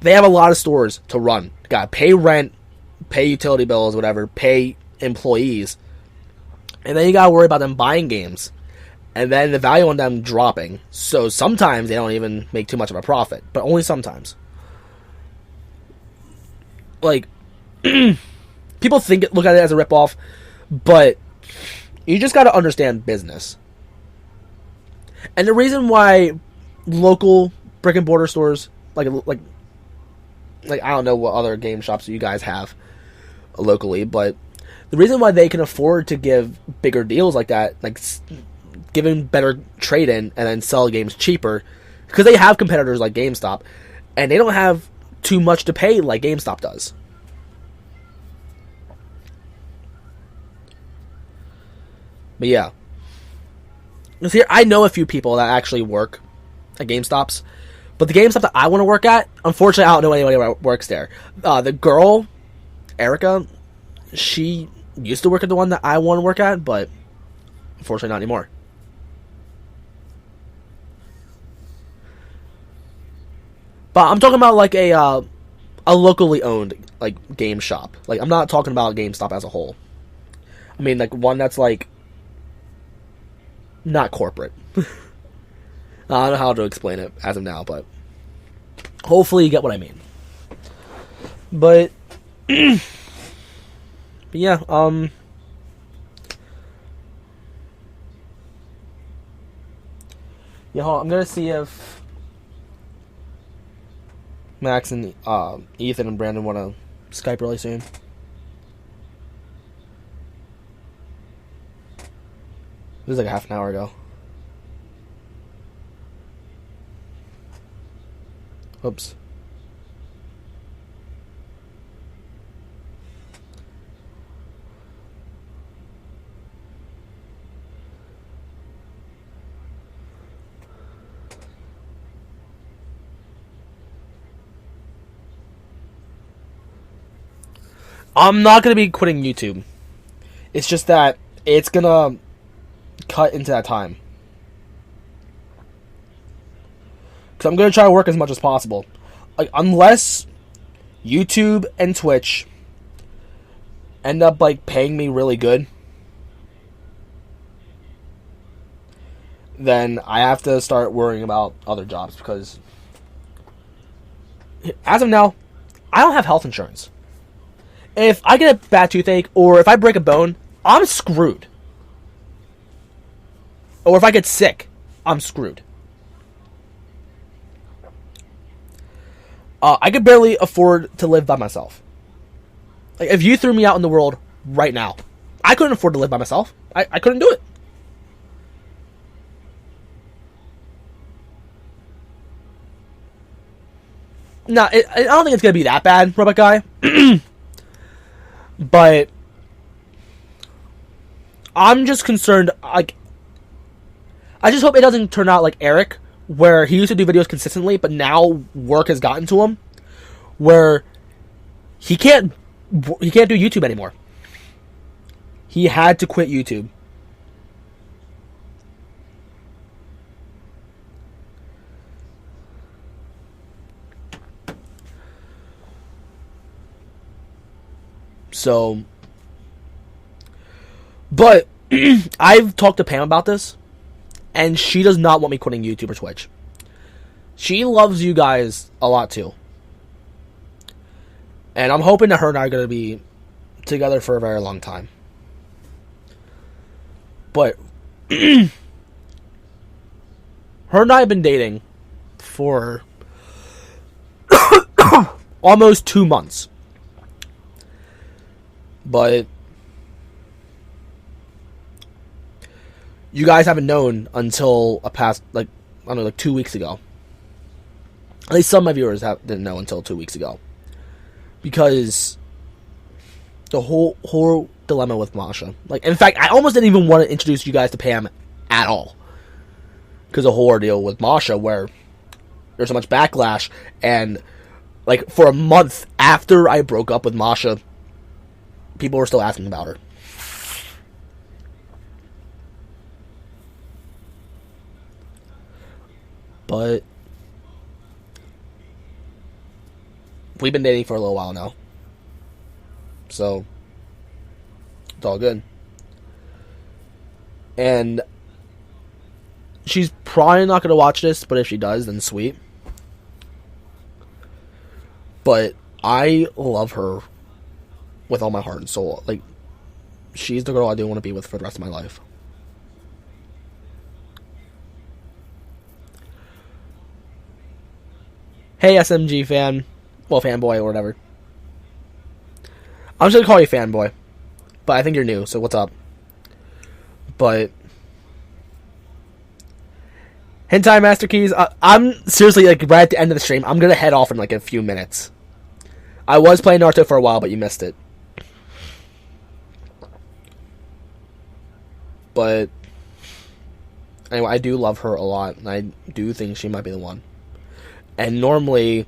They have a lot of stores to run. Gotta pay rent, pay utility bills, whatever, pay employees. And then you gotta worry about them buying games. And then the value on them dropping. So sometimes they don't even make too much of a profit. But only sometimes. Like, people look at it as a ripoff. But you just gotta understand business. And the reason why local brick and mortar stores, like I don't know what other game shops you guys have locally, but the reason why they can afford to give bigger deals like that, like giving better trade-in and then sell games cheaper, because they have competitors like GameStop, and they don't have too much to pay like GameStop does. But yeah. See, I know a few people that actually work at GameStops, but the GameStop that I want to work at, unfortunately, I don't know anybody that works there. The girl, Erica, she used to work at the one that I want to work at, but unfortunately not anymore. But I'm talking about like a locally owned like game shop. Like, I'm not talking about GameStop as a whole. I mean, like one that's like not corporate. I don't know how to explain it as of now, but hopefully you get what I mean. But yeah, Yeah, hold on. I'm gonna see if Max and Ethan and Brandon want to Skype really soon. This was like a half an hour ago. Oops. I'm not going to be quitting YouTube. It's just that it's going to cut into that time. Because I'm going to try to work as much as possible. Like, unless YouTube and Twitch end up, like, paying me really good, then I have to start worrying about other jobs. Because as of now, I don't have health insurance. If I get a bad toothache, or if I break a bone, I'm screwed. Or if I get sick, I'm screwed. I could barely afford to live by myself. Like, if you threw me out in the world right now, I couldn't afford to live by myself. I couldn't do it. No, I don't think it's going to be that bad, Robot Guy. But I'm just concerned, like, I just hope it doesn't turn out like Eric, where he used to do videos consistently, but now work has gotten to him, where he can't do YouTube anymore. He had to quit YouTube. So, but I've talked to Pam about this, and she does not want me quitting YouTube or Twitch. She loves you guys a lot too. And I'm hoping that her and I are going to be together for a very long time. But her and I have been dating for almost 2 months. But you guys haven't known until a past, like, I don't know, like 2 weeks ago. At least some of my viewers didn't know until 2 weeks ago. Because the whole dilemma with Masha. Like, in fact, I almost didn't even want to introduce you guys to Pam at all. Because the whole ordeal with Masha, where there's so much backlash. And, like, for a month after I broke up with Masha, people were still asking about her. But we've been dating for a little while now. So it's all good. And she's probably not going to watch this, but if she does, then sweet. But I love her with all my heart and soul. Like, she's the girl I do want to be with for the rest of my life. Hey, SMG fan. Well, fanboy or whatever. I'm just going to call you fanboy. But I think you're new, so what's up? But Hentai Master Keys, I'm seriously, like, right at the end of the stream. I'm going to head off in, like, a few minutes. I was playing Naruto for a while, but you missed it. But anyway, I do love her a lot, and I do think she might be the one. And normally,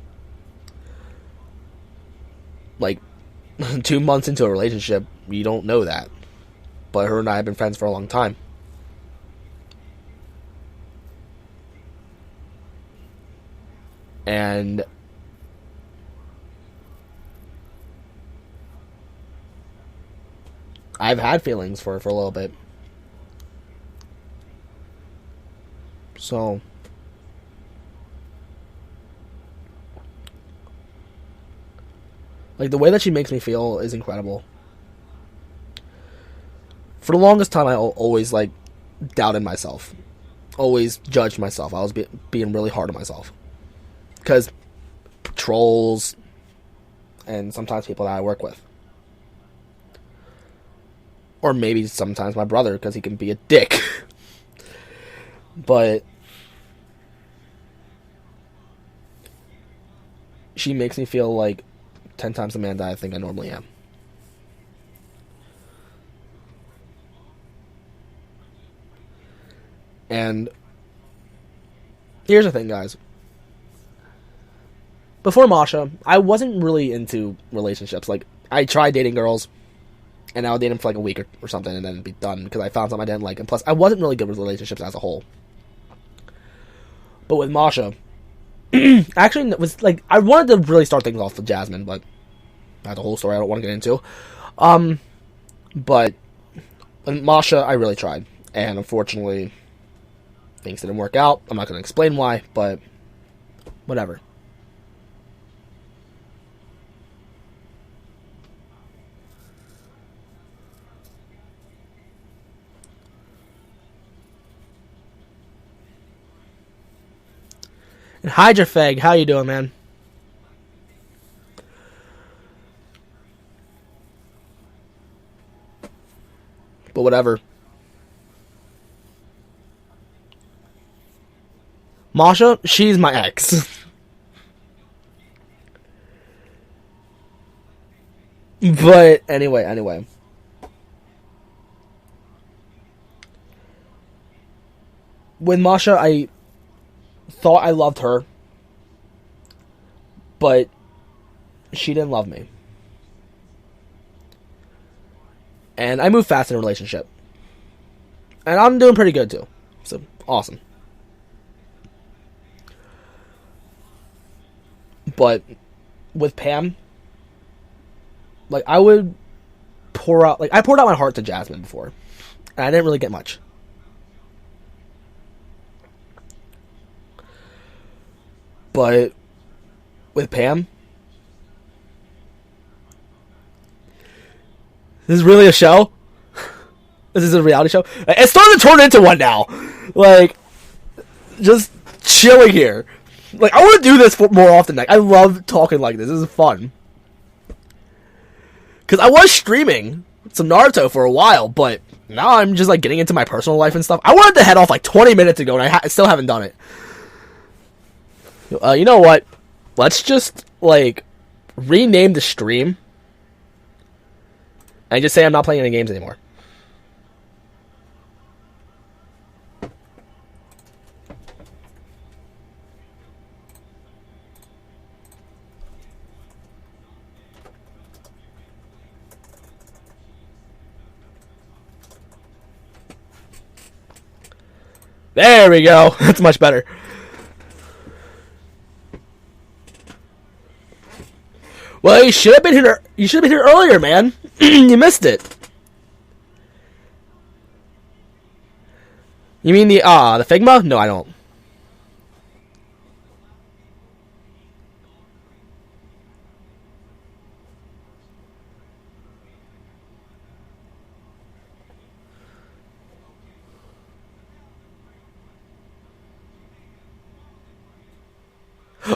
like, 2 months into a relationship, you don't know that. But her and I have been friends for a long time. And I've had feelings for her for a little bit. So like, the way that she makes me feel is incredible. For the longest time, I always, like, doubted myself. always judged myself. I was being really hard on myself. Because trolls and sometimes people that I work with. Or maybe sometimes my brother, because he can be a dick. But she makes me feel like 10 times the man that I think I normally am. And here's the thing, guys. Before Masha, I wasn't really into relationships. Like, I tried dating girls, and I would date them for like a week or something, and then it'd be done, because I found something I didn't like. And plus, I wasn't really good with relationships as a whole. But with Masha, actually, it was like, I wanted to really start things off with Jasmine, but that's a whole story I don't want to get into. But with Masha, I really tried. And unfortunately, things didn't work out. I'm not going to explain why, but whatever. And Hydrofag, how you doing, man? But whatever. Masha, she's my ex. But anyway. With Masha, I thought I loved her, but she didn't love me. And I moved fast in a relationship. And I'm doing pretty good too. So, awesome. But with Pam, like, I would pour out, like, I poured out my heart to Jasmine before, and I didn't really get much. But with Pam, this is really a show? This is a reality show? It's starting to turn into one now. Like, just chilling here. Like, I want to do this more often. Like, I love talking like this. This is fun. Because I was streaming some Naruto for a while, but now I'm just, like, getting into my personal life and stuff. I wanted to head off, like, 20 minutes ago, and I still haven't done it. You know what? Let's just, like, rename the stream and just say I'm not playing any games anymore. There we go. That's much better. Well, you should have been here. You should have been here earlier, man. You missed it. You mean the Figma? No, I don't.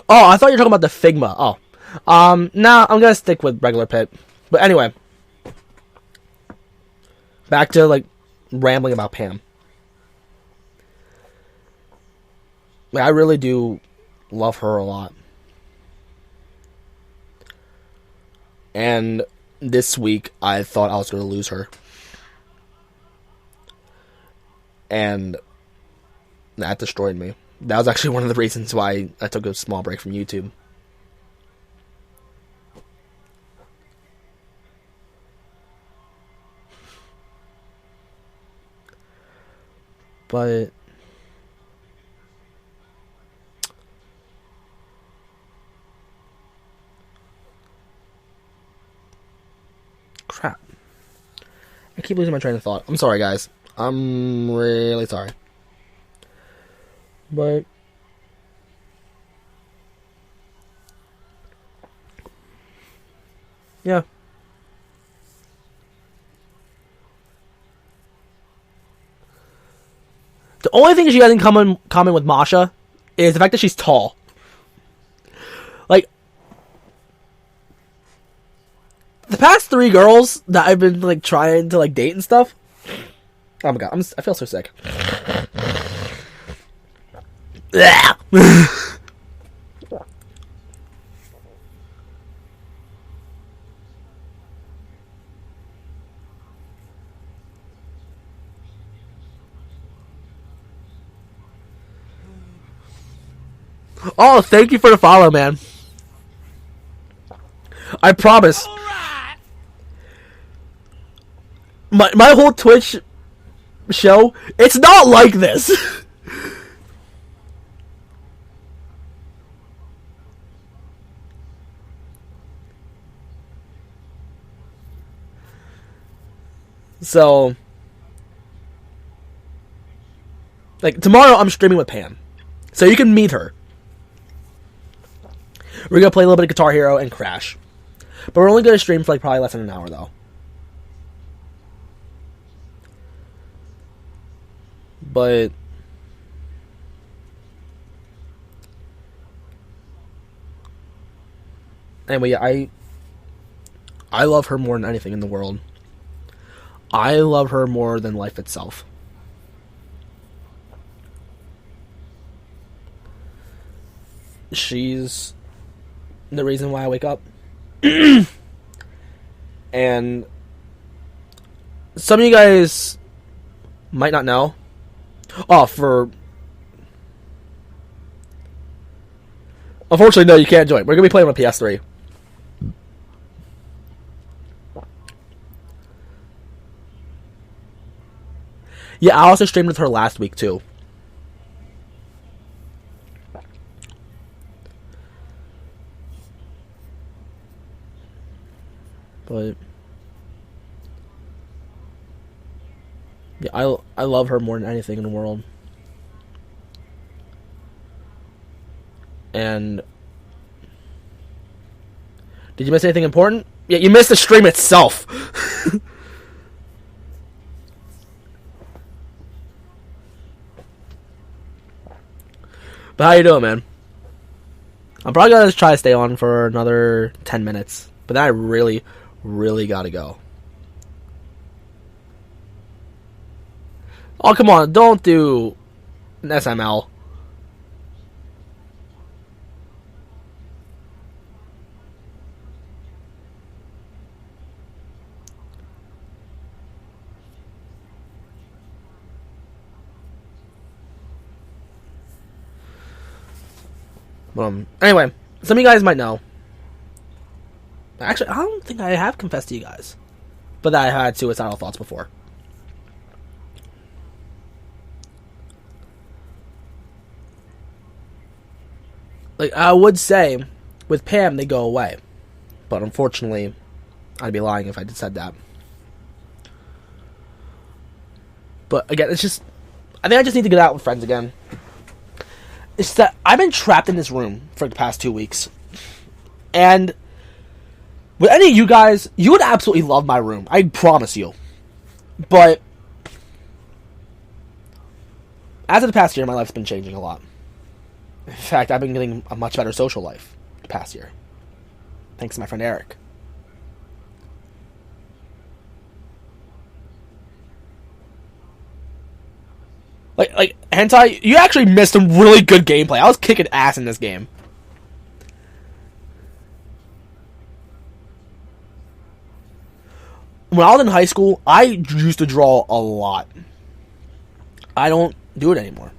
Oh, I thought you were talking about the Figma. Oh. Nah, I'm gonna stick with regular Pit. But anyway. Back to, like, rambling about Pam. Like, I really do love her a lot. And this week, I thought I was gonna lose her. And that destroyed me. That was actually one of the reasons why I took a small break from YouTube. But crap. I keep losing my train of thought. I'm sorry, guys. I'm really sorry. But yeah. The only thing she has in common with Masha is the fact that she's tall. Like, the past 3 girls that I've been like trying to like date and stuff. Oh my god, I feel so sick. Oh, thank you for the follow, man. I promise. My whole Twitch show, it's not like this. So, like, tomorrow I'm streaming with Pam. So you can meet her. We're going to play a little bit of Guitar Hero and Crash. But we're only going to stream for, like, probably less than an hour, though. But anyway, yeah, I love her more than anything in the world. I love her more than life itself. She's the reason why I wake up. And some of you guys might not know. Unfortunately, no, you can't join. We're going to be playing on PS3. Yeah, I also streamed with her last week, too. But yeah, I love her more than anything in the world. And did you miss anything important? Yeah, you missed the stream itself. But how you doing, man? I'm probably gonna try to stay on for another 10 minutes. But then I really, really gotta go. Oh, come on. Don't do an SML. Anyway, some of you guys might know. Actually, I don't think I have confessed to you guys. But that I had suicidal thoughts before. Like, I would say, with Pam, they go away. But unfortunately, I'd be lying if I said that. But again, it's just, I think I just need to get out with friends again. It's that I've been trapped in this room for the past 2 weeks. And with any of you guys, you would absolutely love my room. I promise you. But as of the past year, my life's been changing a lot. In fact, I've been getting a much better social life the past year. Thanks to my friend Eric. Like Hentai, you actually missed some really good gameplay. I was kicking ass in this game. When I was in high school, I used to draw a lot. I don't do it anymore.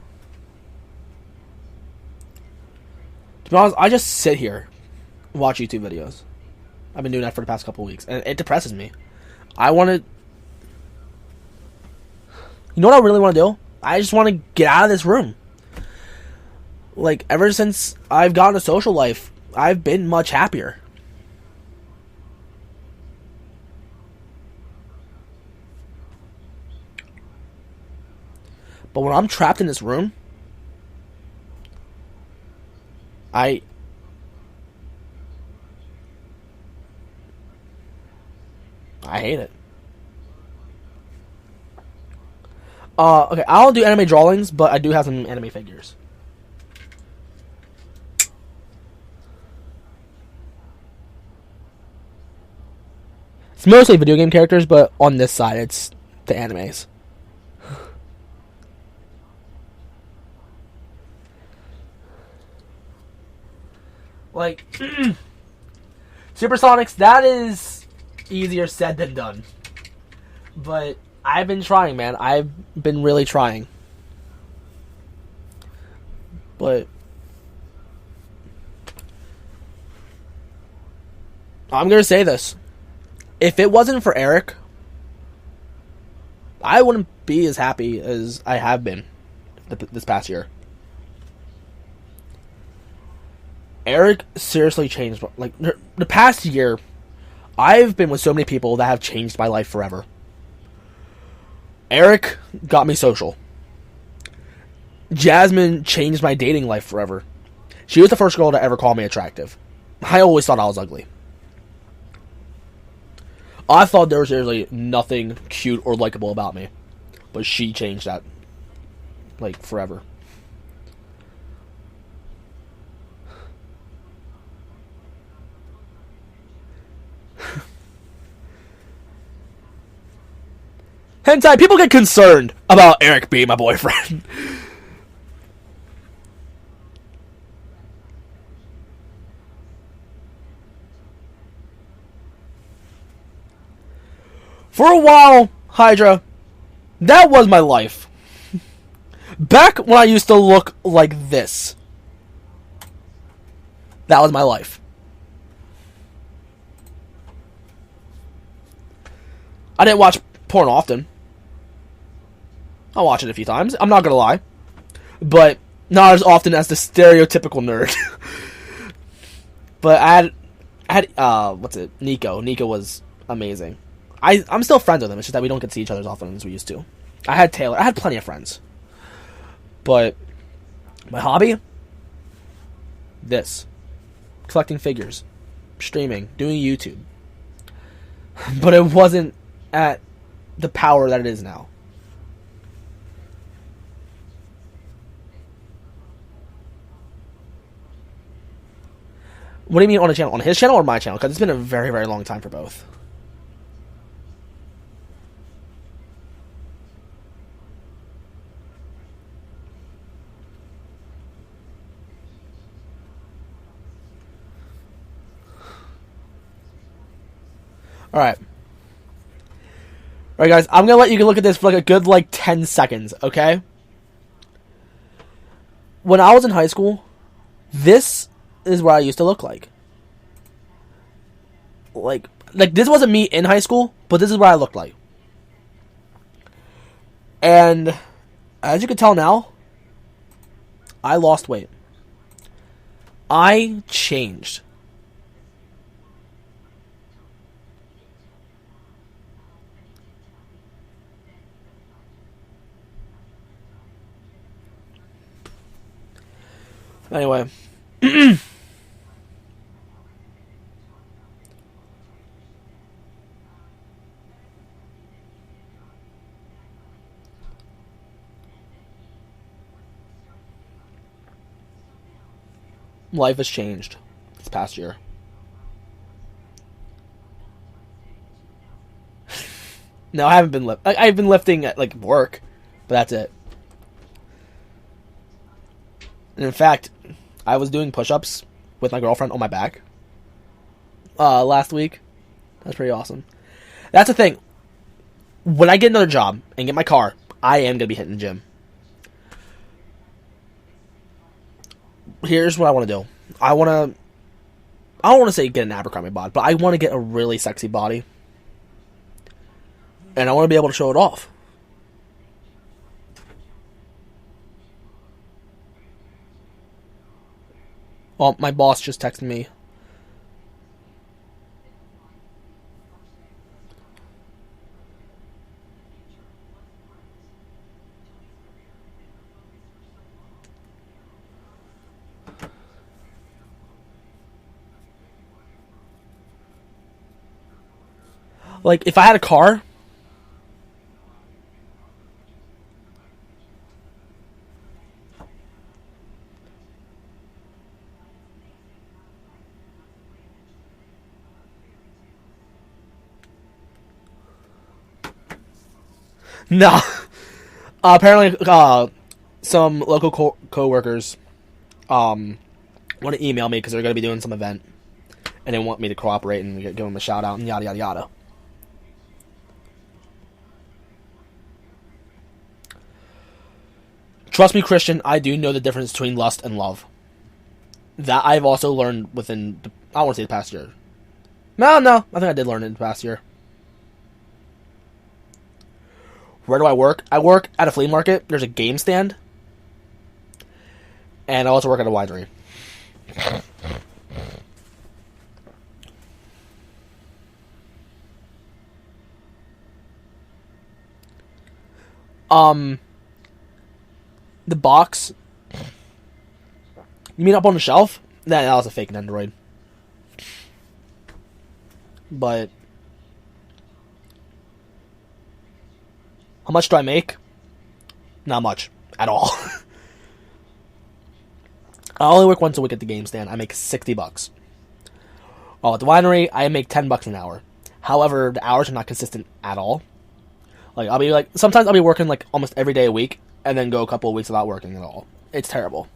To be honest, I just sit here, watch YouTube videos. I've been doing that for the past couple of weeks, and it depresses me. I want to... You know what I really want to do? I just want to get out of this room. Like, ever since I've gotten a social life, I've been much happier. But when I'm trapped in this room, I hate it. Okay, I don't do anime drawings, but I do have some anime figures. It's mostly video game characters, but on this side, it's the animes. Like, Supersonics, that is easier said than done. But I've been trying, man. I've been really trying. But I'm going to say this. If it wasn't for Eric, I wouldn't be as happy as I have been this past year. Eric seriously changed. Like, the past year, I've been with so many people that have changed my life forever. Eric got me social. Jasmine changed my dating life forever. She was the first girl to ever call me attractive. I always thought I was ugly. I thought there was seriously nothing cute or likable about me. But she changed that. Like, forever. Hentai, people get concerned about Eric being my boyfriend. For a while, Hydra, that was my life. Back when I used to look like this, that was my life. I didn't watch porn often. I'll watch it a few times. I'm not gonna lie. But not as often as the stereotypical nerd. But I had what's it? Nico. Nico was amazing. I'm still friends with him. It's just that we don't get to see each other as often as we used to. I had Taylor. I had plenty of friends. But my hobby? This. Collecting figures. Streaming. Doing YouTube. But it wasn't at the power that it is now. What do you mean on a channel? On his channel or my channel? Because it's been a very, very long time for both. Alright. Alright, guys. I'm going to let you look at this for like a good, 10 seconds, okay? When I was in high school, this is what I used to look like. Like this wasn't me in high school, but this is what I looked like. And as you can tell now, I lost weight. I changed. Anyway. Life has changed this past year. No, I haven't been I've been lifting at work, but that's it. And in fact, I was doing push-ups with my girlfriend on my back last week. That's pretty awesome. That's the thing. When I get another job and get my car, I am gonna be hitting the gym. Here's what I want to do. I don't want to say get an Abercrombie bod, but I want to get a really sexy body. And I want to be able to show it off. Well, my boss just texted me. Like, if I had a car, No. Apparently, some local co-workers want to email me because they're going to be doing some event, and they want me to cooperate and give them a shout out and yada yada yada. Trust me, Christian, I do know the difference between lust and love. That I've also learned within, I don't want to say the past year. No, I think I did learn it in the past year. Where do I work? I work at a flea market. There's a game stand. And I also work at a winery. The box. You mean up on the shelf? That was a fake Android. But how much do I make? Not much at all. I only work once a week at the game stand. I make $60. Oh, at the winery, I make $10 an hour. However, the hours are not consistent at all. Like sometimes I'll be working like almost every day a week, and then go a couple of weeks without working at all. It's terrible.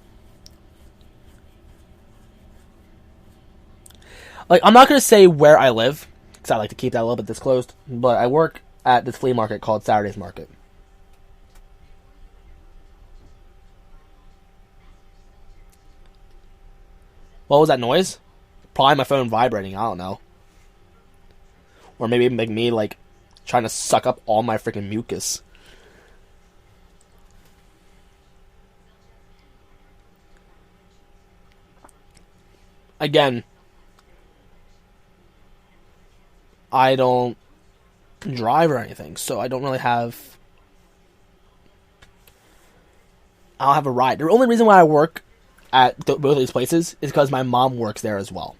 Like, I'm not gonna say where I live, because I like to keep that a little bit disclosed. But I work at this flea market called Saturday's Market. What was that noise? Probably my phone vibrating, I don't know. Or maybe make me, like, trying to suck up all my freaking mucus. Again, I don't drive or anything, so I don't really have... I don't have a ride. The only reason why I work at both of these places is because my mom works there as well.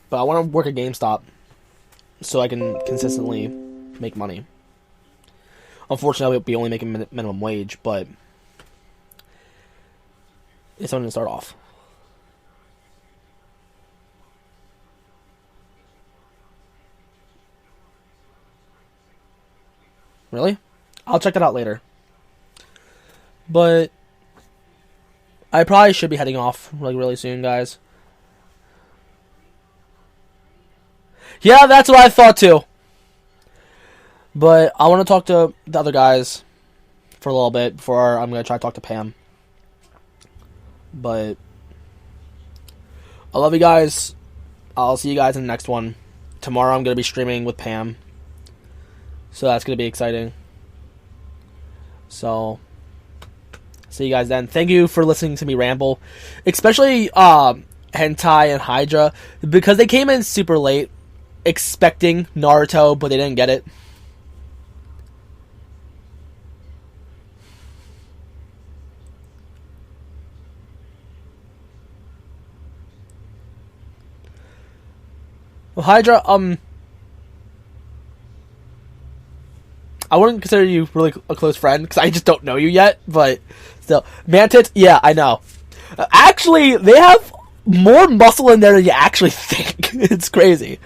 But I want to work at GameStop so I can consistently make money. Unfortunately, I'll be only making minimum wage, but it's something to start off. Really? I'll check that out later. But I probably should be heading off like really soon, guys. Yeah, that's what I thought too. But I want to talk to the other guys for a little bit before I'm going to try to talk to Pam. But I love you guys. I'll see you guys in the next one. Tomorrow I'm going to be streaming with Pam. So that's going to be exciting. So, see you guys then. Thank you for listening to me ramble. Especially Hentai and Hydra. Because they came in super late. Expecting Naruto, but they didn't get it. Well, Hydra, I wouldn't consider you really a close friend, because I just don't know you yet, but still. Mantis, yeah, I know. Actually, they have more muscle in there than you actually think. It's crazy.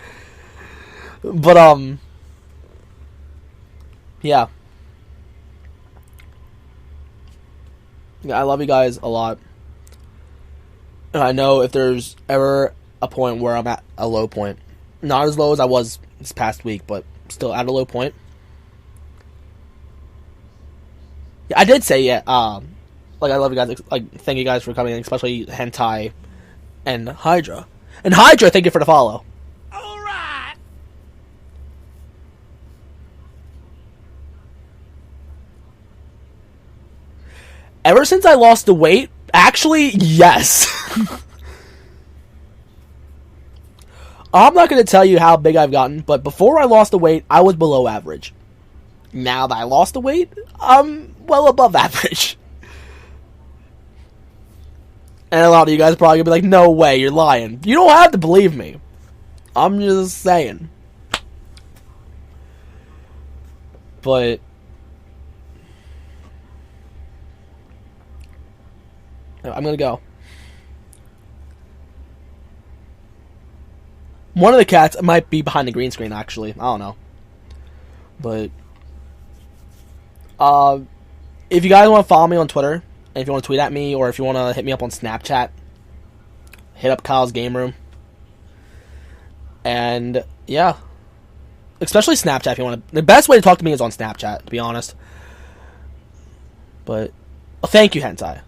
But, yeah. I love you guys a lot. And I know if there's ever a point where I'm at a low point, not as low as I was this past week, but still at a low point. Yeah, I did say, yeah, like, I love you guys, like, thank you guys for coming in, especially Hentai and Hydra. And Hydra, thank you for the follow. Alright! Ever since I lost the weight, actually, yes. I'm not going to tell you how big I've gotten, but before I lost the weight, I was below average. Now that I lost the weight, I'm well above average. And a lot of you guys are probably going to be like, no way, you're lying. You don't have to believe me. I'm just saying. But I'm going to go. One of the cats might be behind the green screen, actually. I don't know. But, if you guys want to follow me on Twitter, and if you want to tweet at me, or if you want to hit me up on Snapchat, hit up Kyle's Game Room. And, yeah. Especially Snapchat if you want to. The best way to talk to me is on Snapchat, to be honest. But, thank you, Hentai.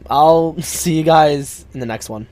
I'll see you guys in the next one.